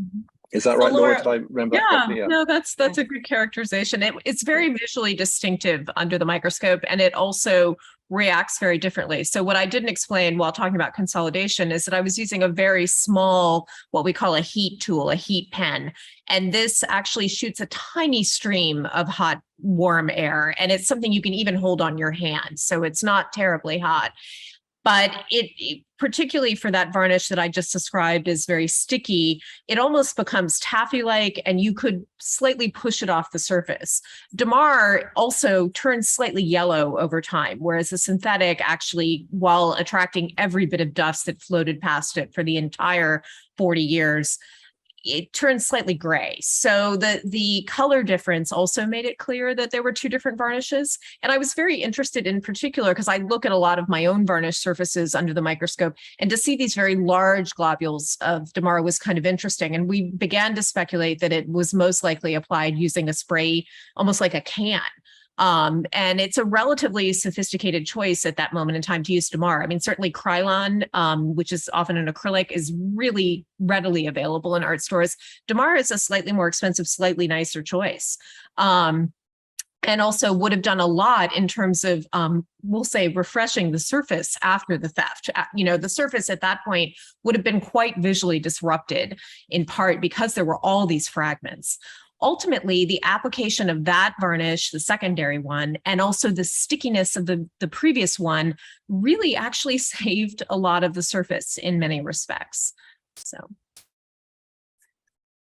Mm-hmm. Is that So right, Laura? Laura, Did I remember that correctly? Yeah. No, that's a good characterization. It's very visually distinctive under the microscope, and it also reacts very differently. So what I didn't explain while talking about consolidation is that I was using a very small, what we call a heat tool, a heat pen. And this actually shoots a tiny stream of hot, warm air. And it's something you can even hold on your hand. So it's not terribly hot. But it, particularly for that varnish that I just described is very sticky, it almost becomes taffy-like, and you could slightly push it off the surface. Damar also turns slightly yellow over time, whereas the synthetic actually, while attracting every bit of dust that floated past it for the entire 40 years, it turned slightly gray. So the color difference also made it clear that there were two different varnishes. And I was very interested in particular because I look at a lot of my own varnish surfaces under the microscope, and to see these very large globules of Damara was kind of interesting. And we began to speculate that it was most likely applied using a spray, almost like a can. And it's a relatively sophisticated choice at that moment in time to use Damara. I mean, certainly Krylon, which is often an acrylic, is really readily available in art stores. Damara is a slightly more expensive, slightly nicer choice. And also would have done a lot in terms of, we'll say, refreshing the surface after the theft. You know, the surface at that point would have been quite visually disrupted, in part because there were all these fragments. Ultimately, the application of that varnish, the secondary one, and also the stickiness of the previous one really actually saved a lot of the surface in many respects.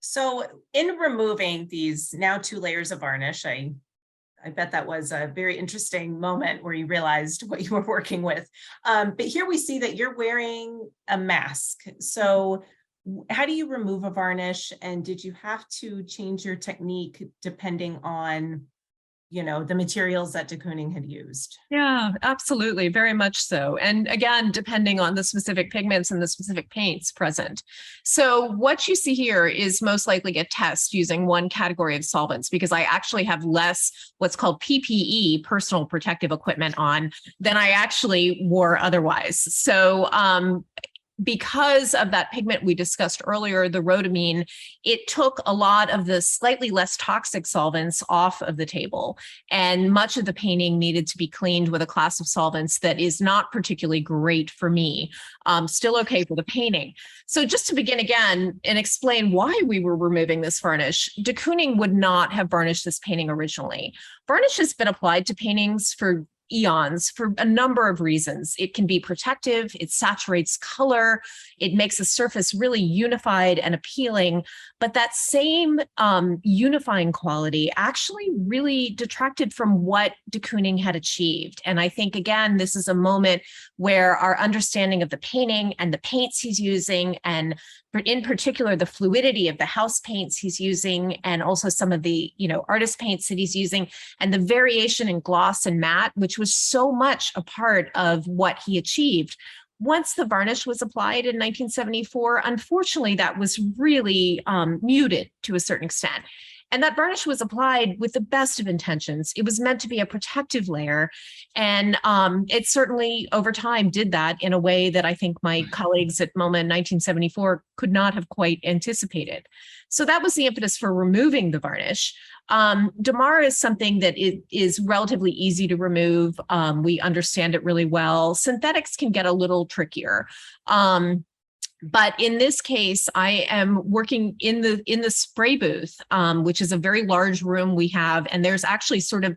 So in removing these now 2 layers of varnish, I bet that was a very interesting moment where you realized what you were working with. But here we see that you're wearing a mask. So how do you remove a varnish, and did you have to change your technique depending on, you know, the materials that de Kooning had used? Yeah, absolutely, very much so. And again, depending on the specific pigments and the specific paints present. So what you see here is most likely a test using one category of solvents, because I actually have less what's called PPE, personal protective equipment, on than I actually wore otherwise. So because of that pigment we discussed earlier, the rhodamine, it took a lot of the slightly less toxic solvents off of the table. And much of the painting needed to be cleaned with a class of solvents that is not particularly great for me, still okay for the painting. So just to begin again and explain why we were removing this varnish, de Kooning would not have varnished this painting originally. Varnish has been applied to paintings for eons for a number of reasons. It can be protective, it saturates color, it makes a surface really unified and appealing, but that same unifying quality actually really detracted from what de Kooning had achieved. And I think, again, this is a moment where our understanding of the painting and the paints he's using, and in particular, the fluidity of the house paints he's using, and also some of the, you know, artist paints that he's using, and the variation in gloss and matte, which was so much a part of what he achieved. Once the varnish was applied in 1974, unfortunately, that was really muted to a certain extent. And that varnish was applied with the best of intentions. It was meant to be a protective layer. And it certainly over time did that in a way that I think my colleagues at MoMA in 1974 could not have quite anticipated. So that was the impetus for removing the varnish. Damara is something that is relatively easy to remove. We understand it really well. Synthetics can get a little trickier. But in this case, I am working in the spray booth, which is a very large room we have, and there's actually sort of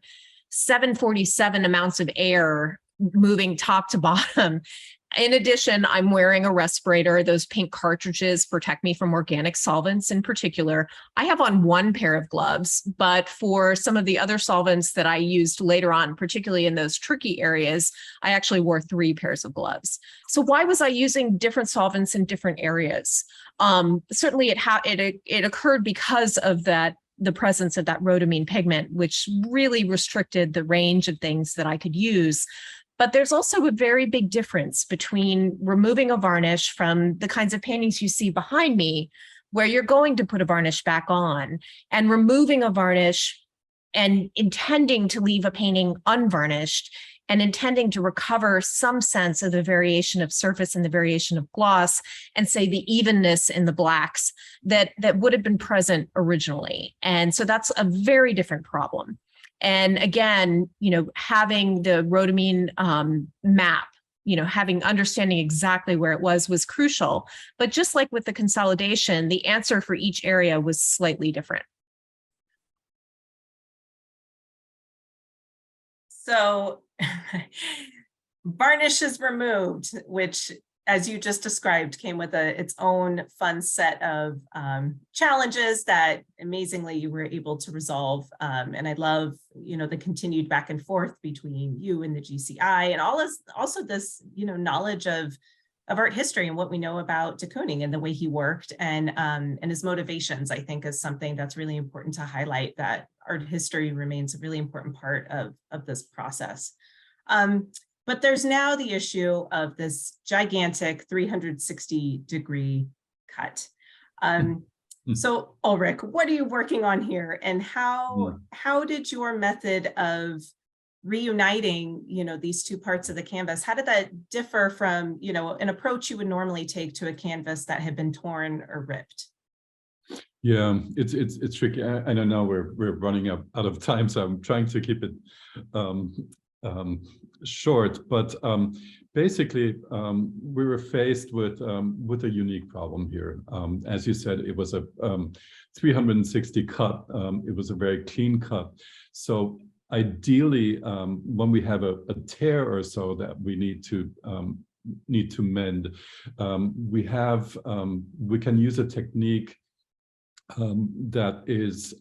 747 amounts of air moving top to bottom. In addition, I'm wearing a respirator. Those pink cartridges protect me from organic solvents in particular. I have on one pair of gloves, but for some of the other solvents that I used later on, particularly in those tricky areas, I actually wore 3 pairs of gloves. So why was I using different solvents in different areas? Certainly it occurred because of the presence of that rhodamine pigment, which really restricted the range of things that I could use. But there's also a very big difference between removing a varnish from the kinds of paintings you see behind me, where you're going to put a varnish back on, and removing a varnish and intending to leave a painting unvarnished and intending to recover some sense of the variation of surface and the variation of gloss, and say the evenness in the blacks that would have been present originally. And so that's a very different problem. And again, you know, having the rhodamine map, you know, having understanding exactly where it was crucial. But just like with the consolidation, the answer for each area was slightly different. So varnish is removed, which, as you just described, came with its own fun set of challenges that amazingly you were able to resolve. And I love, you know, the continued back and forth between you and the GCI, and also this, you know, knowledge of art history and what we know about de Kooning and the way he worked and his motivations, I think, is something that's really important to highlight, that art history remains a really important part of this process. But there's now the issue of this gigantic 360-degree cut. So Ulrich, what are you working on here, and how did your method of reuniting, these two parts of the canvas, how did that differ from, an approach you would normally take to a canvas that had been torn or ripped? Yeah, it's tricky. I don't know, we're running out of time, so I'm trying to keep it short. But basically, we were faced with a unique problem here. As you said, it was a 360 cut. It was a very clean cut. So ideally, when we have a tear or so that we need to mend, we can use a technique that is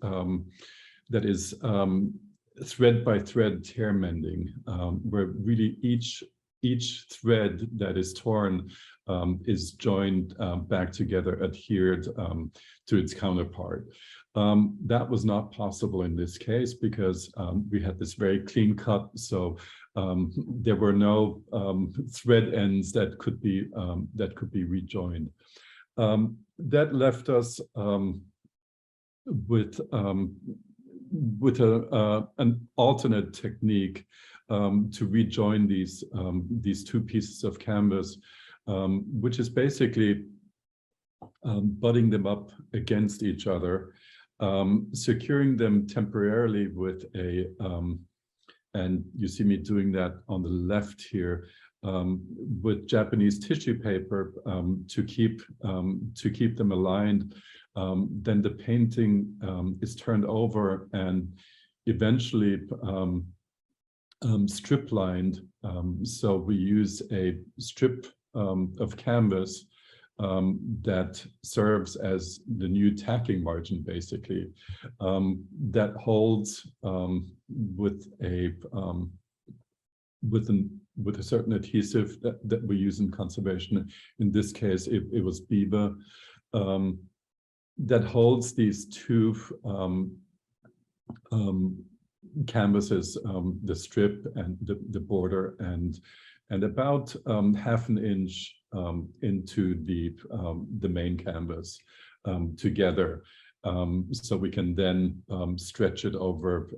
thread by thread tear mending, where really each thread that is torn is joined back together, adhered to its counterpart. That was not possible in this case because we had this very clean cut, so there were no thread ends that could be rejoined. That left us with an alternate technique to rejoin these two pieces of canvas, which is basically butting them up against each other, securing them temporarily with a, and you see me doing that on the left here, with Japanese tissue paper to keep them aligned. Then the painting is turned over and eventually strip lined. So we use a strip of canvas that serves as the new tacking margin, basically, that holds with a certain adhesive that we use in conservation. In this case, it was Biber, that holds these two canvases, the strip and the border, and about half an inch into the main canvas together. So we can then stretch it over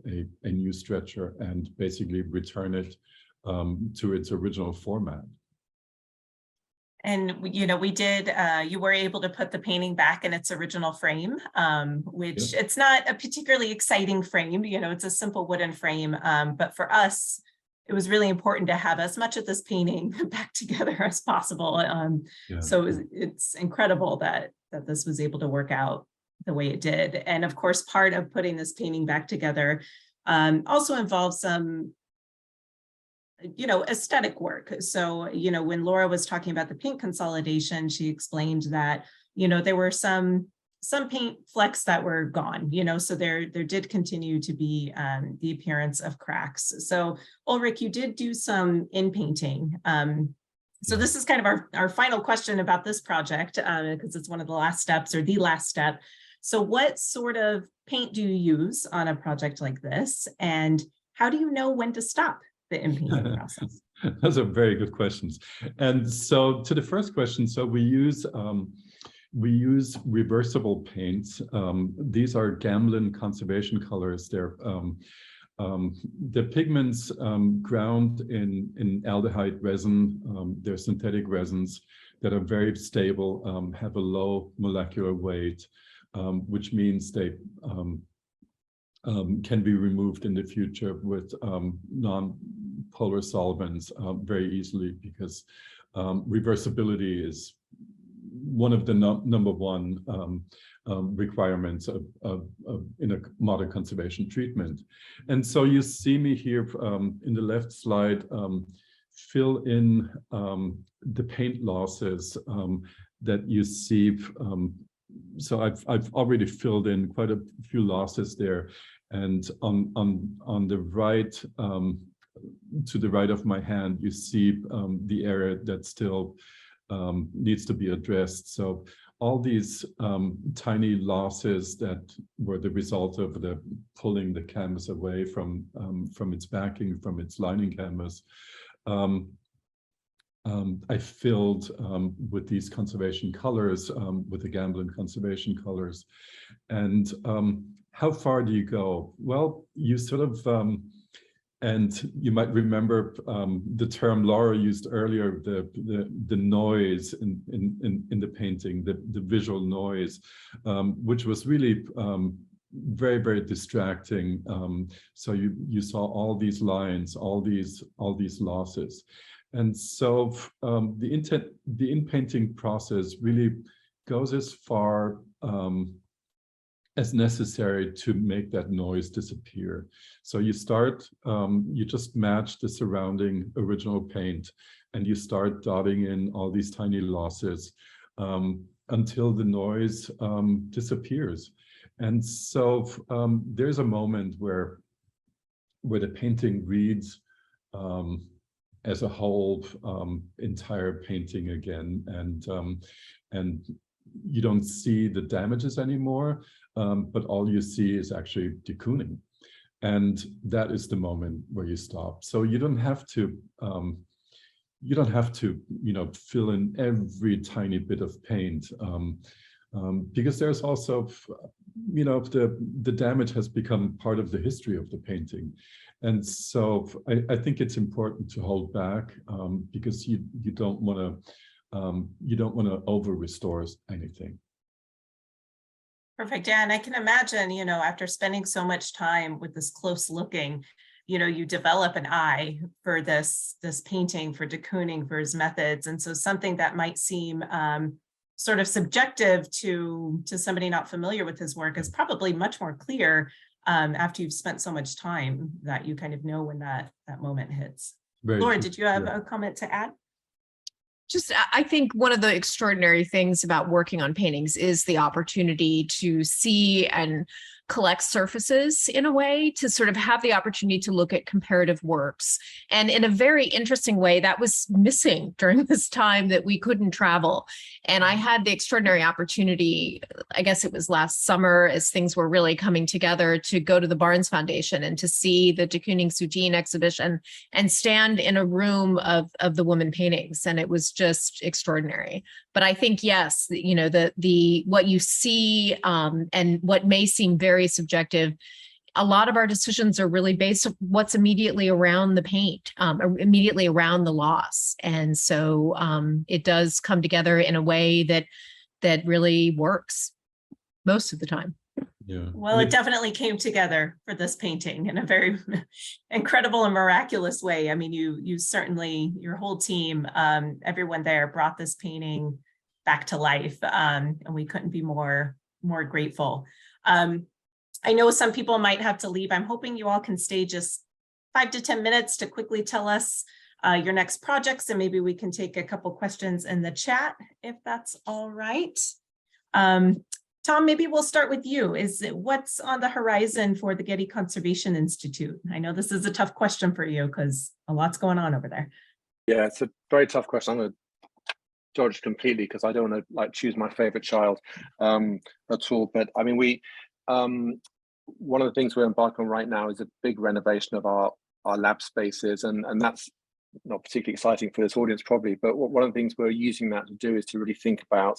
a new stretcher and basically return it to its original format. And, we did, you were able to put the painting back in its original frame, which it's not a particularly exciting frame, it's a simple wooden frame. But for us, it was really important to have as much of this painting back together as possible. So it's incredible that this was able to work out the way it did. And of course, part of putting this painting back together also involves some aesthetic work. So, when Laura was talking about the paint consolidation, she explained that, there were some paint flecks that were gone, so there did continue to be the appearance of cracks. So Ulrich, you did do some in painting. So this is kind of our final question about this project, because it's one of the last steps, or the last step. So what sort of paint do you use on a project like this? And how do you know when to stop the in-painting process? Those are very good questions. And so to the first question, so we use reversible paints. These are Gamblin conservation colors. They're the pigments ground in aldehyde resin. They're synthetic resins that are very stable, have a low molecular weight, which means they can be removed in the future with non-polar solvents very easily, because reversibility is one of the number one requirements in a modern conservation treatment. And so you see me here in the left slide fill in the paint losses that you see. So I've already filled in quite a few losses there, and on the right, to the right of my hand, you see the area that's still needs to be addressed. So all these tiny losses that were the result of the pulling the canvas away from its backing, from its lining canvas, I filled with these conservation colors, with the Gamblin conservation colors. And how far do you go? Well, you sort of, and you might remember the term Laura used earlier, the noise in the painting, the visual noise, which was really very, very distracting. So you saw all these lines, all these losses. And so the in-painting process really goes as far as necessary to make that noise disappear. So you start, you just match the surrounding original paint, and you start dotting in all these tiny losses until the noise disappears. And so there's a moment where the painting reads as a whole entire painting again, and you don't see the damages anymore, but all you see is actually de Kooning, and that is the moment where you stop. So you don't have to fill in every tiny bit of paint, because there's also the damage has become part of the history of the painting. And so I think it's important to hold back, because you don't want to over restore anything. Perfect. Yeah, and I can imagine, after spending so much time with this close looking, you develop an eye for this painting, for de Kooning, for his methods. And so something that might seem sort of subjective to somebody not familiar with his work is probably much more clear after you've spent so much time, that you kind of know when that moment hits. Very Laura, true. did you have a comment to add? Just, I think one of the extraordinary things about working on paintings is the opportunity to see and collect surfaces in a way, to sort of have the opportunity to look at comparative works. And in a very interesting way, that was missing during this time that we couldn't travel. And I had the extraordinary opportunity, I guess it was last summer, as things were really coming together, to go to the Barnes Foundation and to see the de Kooning Sujin exhibition and stand in a room of the woman paintings. And it was just extraordinary. But I think, yes, the what you see and what may seem very subjective, a lot of our decisions are really based on what's immediately around the paint, immediately around the loss. And so it does come together in a way that really works most of the time. Yeah. Well, it definitely came together for this painting in a very incredible and miraculous way. I mean, you certainly, your whole team, everyone there brought this painting back to life, and we couldn't be more grateful. I know some people might have to leave. I'm hoping you all can stay just 5 to 10 minutes to quickly tell us your next projects, and maybe we can take a couple questions in the chat if that's all right. Tom, maybe we'll start with you. What's on the horizon for the Getty Conservation Institute? I know this is a tough question for you because a lot's going on over there. Yeah, it's a very tough question. I'm going to dodge completely because I don't want to choose my favorite child at all. But I mean, one of the things we're embarking on right now is a big renovation of our lab spaces, and that's not particularly exciting for this audience probably, but one of the things we're using that to do is to really think about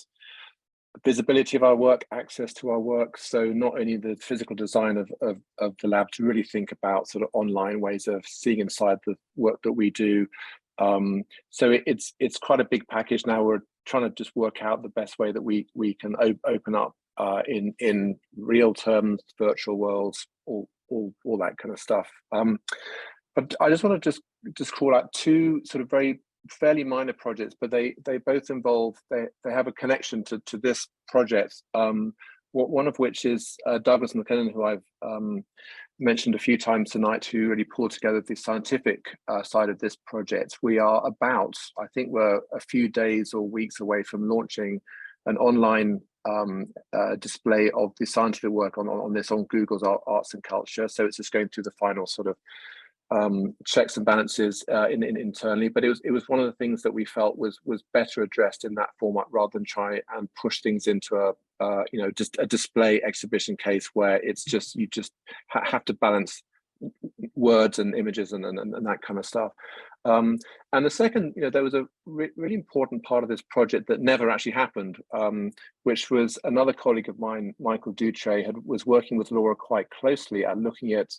visibility of our work, access to our work. So not only the physical design of the lab, to really think about sort of online ways of seeing inside the work that we do. So it's quite a big package now. We're trying to just work out the best way that we can open up in real terms, virtual worlds, all that kind of stuff. But I just want to just call out two sort of fairly minor projects, but they both involve, they have a connection to this project. One of which is Douglas McLennan, who I've mentioned a few times tonight, who really pulled together the scientific side of this project. We are I think we're a few days or weeks away from launching an online display of the scientific work on this on Google's Arts and Culture. So it's just going through the final sort of checks and balances internally, but it was one of the things that we felt was better addressed in that format rather than try and push things into a just a display exhibition case where it's just you just have to balance words and images and that kind of stuff. And the second, there was a really important part of this project that never actually happened, which was another colleague of mine, Michael Dutre, was working with Laura quite closely at looking at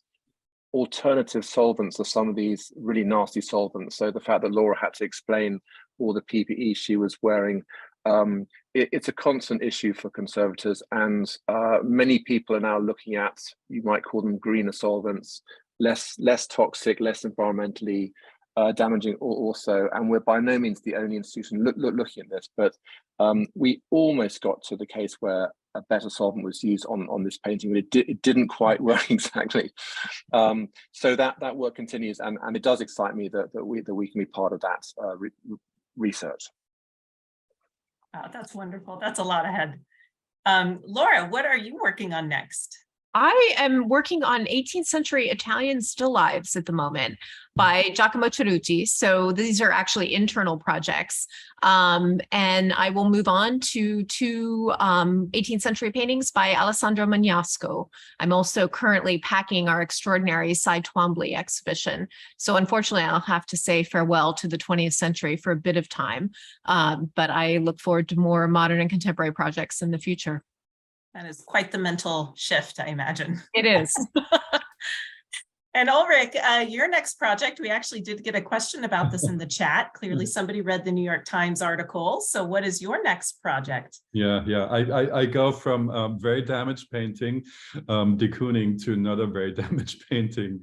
alternative solvents of some of these really nasty solvents. So the fact that Laura had to explain all the PPE she was wearing, it's a constant issue for conservators, and many people are now looking at, you might call them greener solvents, less toxic, less environmentally damaging also. And we're by no means the only institution looking at this, but we almost got to the case where a better solvent was used on this painting, but it didn't quite work exactly. So that work continues, and it does excite me that we can be part of that research. Oh, that's wonderful. That's a lot ahead. Laura, what are you working on next? I am working on 18th century Italian still lifes at the moment by Giacomo Cerutti. So these are actually internal projects. And I will move on to two 18th century paintings by Alessandro Magnasco. I'm also currently packing our extraordinary Cy Twombly exhibition. So unfortunately, I'll have to say farewell to the 20th century for a bit of time. But I look forward to more modern and contemporary projects in the future. That is quite the mental shift, I imagine. It is. And Ulrich, your next project, we actually did get a question about this in the chat. Clearly somebody read the New York Times article. So what is your next project? Yeah. I go from very damaged painting, de Kooning, to another very damaged painting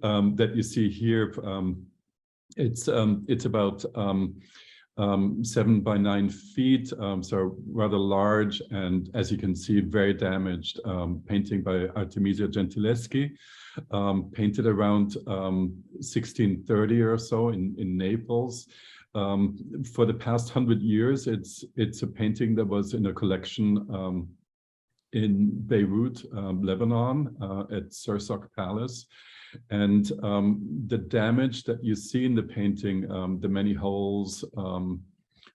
that you see here. It's about 7 by 9 feet, so rather large, and as you can see, very damaged. Painting by Artemisia Gentileschi, painted around 1630 or so in Naples. For the past 100 years, it's a painting that was in a collection in Beirut, Lebanon, at Sursock Palace. And the damage that you see in the painting, the many holes,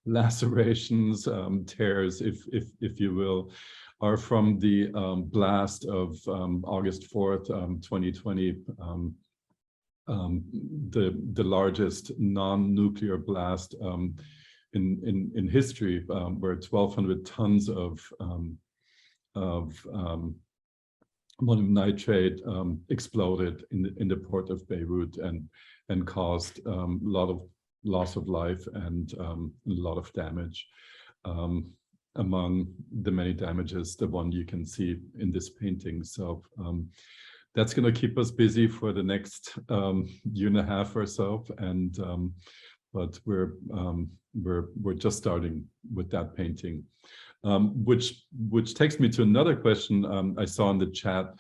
lacerations, tears, if you will, are from the blast of August 4th, 2020, the largest non-nuclear blast in history, where 1,200 tons of ammonium nitrate exploded in the port of Beirut and caused a lot of loss of life and a lot of damage. Among the many damages, the one you can see in this painting. So that's going to keep us busy for the next year and a half or so. And but we're just starting with that painting. Which takes me to another question I saw in the chat.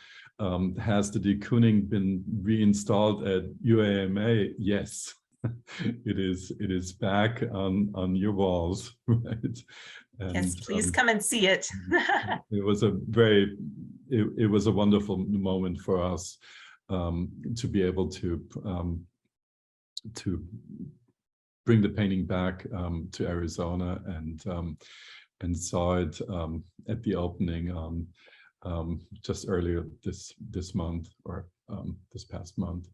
Has the de Kooning been reinstalled at UAMA? Yes, it is back on your walls, right? And, yes, please come and see it. It was a wonderful moment for us to be able to bring the painting back to Arizona, and saw it at the opening just earlier this month, or this past month.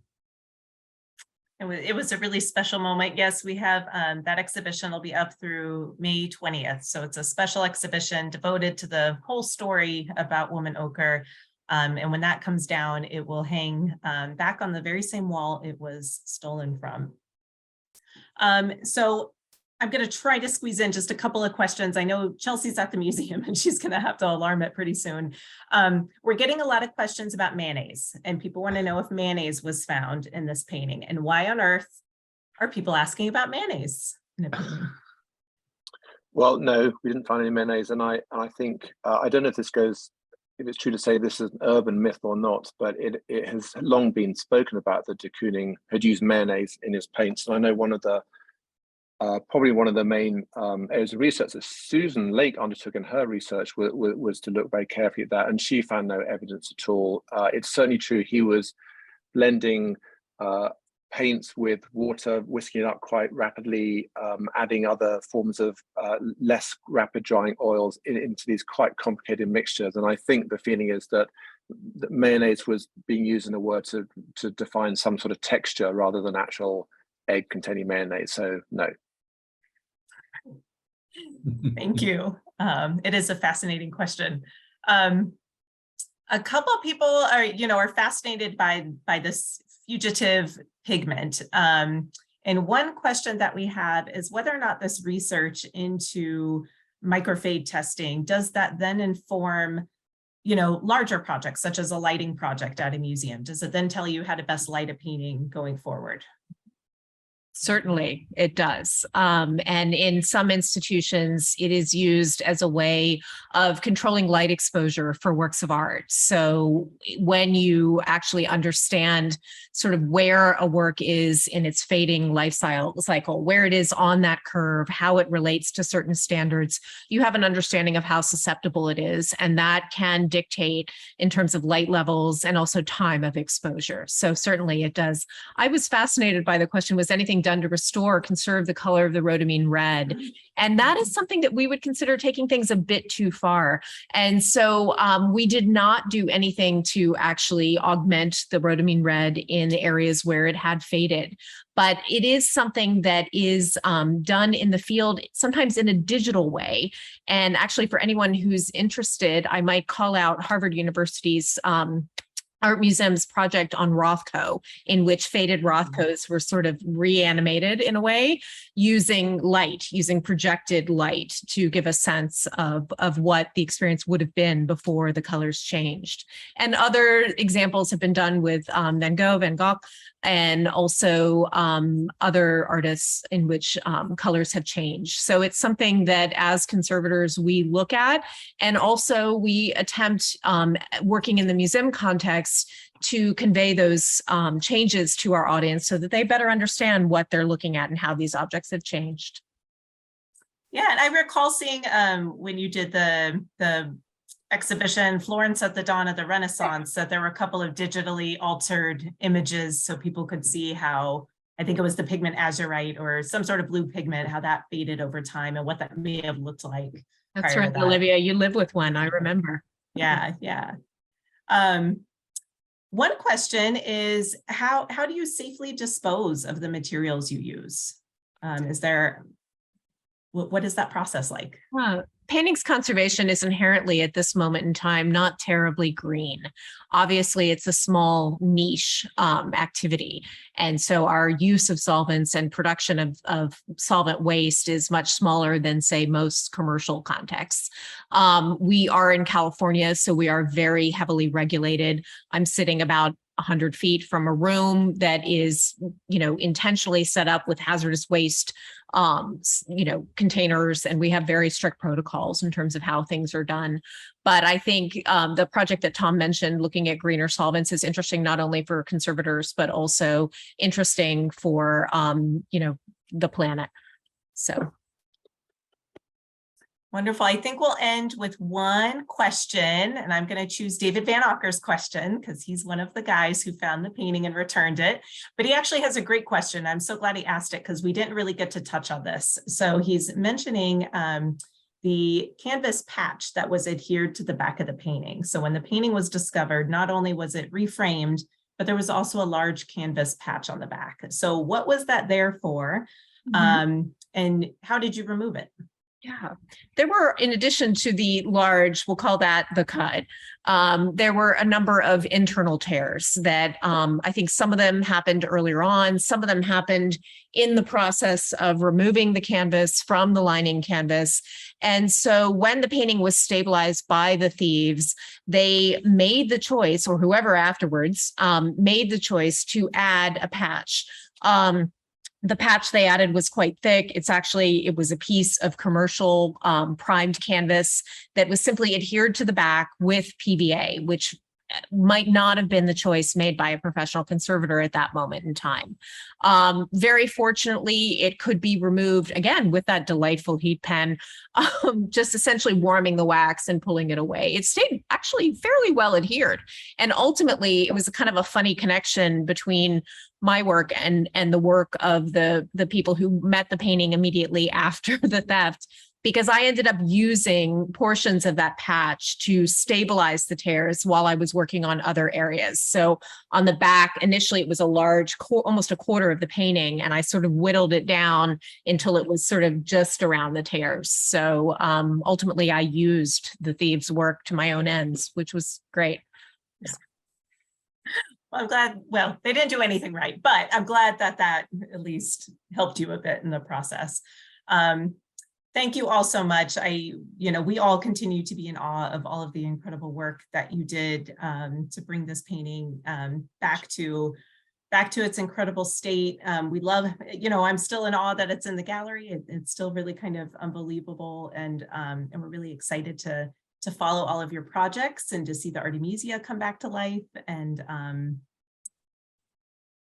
It was a really special moment. Yes, we have that exhibition will be up through May 20th. So it's a special exhibition devoted to the whole story about Woman-Ochre. And when that comes down, it will hang back on the very same wall it was stolen from. So I'm going to try to squeeze in just a couple of questions. I know Chelsea's at the museum and she's going to have to alarm it pretty soon. We're getting a lot of questions about mayonnaise, and people want to know if mayonnaise was found in this painting, and why on earth are people asking about mayonnaise in a painting? Well, no, we didn't find any mayonnaise, and I think I don't know if it's true to say this is an urban myth or not, but it has long been spoken about that de Kooning had used mayonnaise in his paints. And I know one of the probably one of the main areas of research that Susan Lake undertook in her research was to look very carefully at that, and she found no evidence at all. It's certainly true he was blending paints with water, whisking it up quite rapidly, adding other forms of less rapid drying oils into these quite complicated mixtures. And I think the feeling is that mayonnaise was being used in a word to define some sort of texture rather than actual egg containing mayonnaise. So no. Thank you. It is a fascinating question. A couple of people are fascinated by this fugitive pigment. And one question that we have is whether or not this research into microfade testing, does that then inform, larger projects such as a lighting project at a museum? Does it then tell you how to best light a painting going forward? Certainly, it does. And in some institutions, it is used as a way of controlling light exposure for works of art. So when you actually understand sort of where a work is in its fading life cycle, where it is on that curve, how it relates to certain standards, you have an understanding of how susceptible it is. And that can dictate in terms of light levels and also time of exposure. So certainly it does. I was fascinated by the question, was anything done to restore or conserve the color of the rhodamine red? And that is something that we would consider taking things a bit too far. And so we did not do anything to actually augment the rhodamine red in the areas where it had faded. But it is something that is done in the field, sometimes in a digital way. And actually, for anyone who's interested, I might call out Harvard University's Art Museum's project on Rothko, in which faded Rothkos were sort of reanimated in a way, using projected light to give a sense of what the experience would have been before the colors changed. And other examples have been done with Van Gogh, and also other artists in which colors have changed. So it's something that as conservators we look at, and also we attempt, working in the museum context, to convey those changes to our audience so that they better understand what they're looking at and how these objects have changed. Yeah, and I recall seeing when you did the exhibition Florence at the Dawn of the Renaissance, that there were a couple of digitally altered images so people could see how, I think it was the pigment azurite or some sort of blue pigment, how that faded over time and what that may have looked like. That's right, Olivia, you live with one, I remember. Yeah. One question is how do you safely dispose of the materials you use? What is that process like? Paintings conservation is inherently at this moment in time not terribly green. Obviously, it's a small niche activity. And so our use of solvents and production of solvent waste is much smaller than, say, most commercial contexts. We are in California, so we are very heavily regulated. I'm sitting about 100 feet from a room that is, intentionally set up with hazardous waste, containers, and we have very strict protocols in terms of how things are done. But I think the project that Tom mentioned, looking at greener solvents, is interesting not only for conservators, but also interesting for, the planet. So. Wonderful. I think we'll end with one question, and I'm going to choose David Van Auker's question because he's one of the guys who found the painting and returned it. But he actually has a great question. I'm so glad he asked it because we didn't really get to touch on this. So he's mentioning the canvas patch that was adhered to the back of the painting. So when the painting was discovered, not only was it reframed, but there was also a large canvas patch on the back. So what was that there for? And how did you remove it? Yeah, there were, in addition to the large, we'll call that the cut, there were a number of internal tears that I think some of them happened earlier on. Some of them happened in the process of removing the canvas from the lining canvas. And so when the painting was stabilized by the thieves, they made the choice, or whoever afterwards made the choice to add a patch. The patch they added was quite thick. It was a piece of commercial primed canvas that was simply adhered to the back with PVA, which might not have been the choice made by a professional conservator at that moment in time. Very fortunately, it could be removed again with that delightful heat pen, just essentially warming the wax and pulling it away. It stayed actually fairly well adhered. And ultimately, it was a kind of a funny connection between my work and the work of the people who met the painting immediately after the theft, because I ended up using portions of that patch to stabilize the tears while I was working on other areas. So on the back, initially it was a large, almost a quarter of the painting, and I sort of whittled it down until it was sort of just around the tears. So ultimately I used the thieves' work to my own ends, which was great. Yeah. Well, I'm glad, well, they didn't do anything right, but I'm glad that that at least helped you a bit in the process. Thank you all so much. We all continue to be in awe of all of the incredible work that you did to bring this painting back to its incredible state. We love, I'm still in awe that it's in the gallery. It's still really kind of unbelievable, and we're really excited to follow all of your projects and to see the Artemisia come back to life. And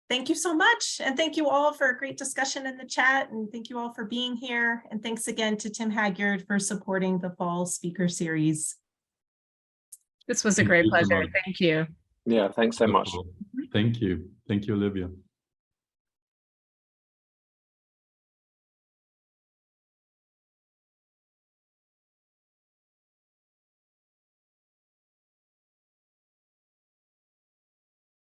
thank you so much. And thank you all for a great discussion in the chat. And thank you all for being here. And thanks again to Tim Hagyard for supporting the fall speaker series. This was a great pleasure. Thank you. Yeah, thanks so much. Thank you. Thank you, Olivia.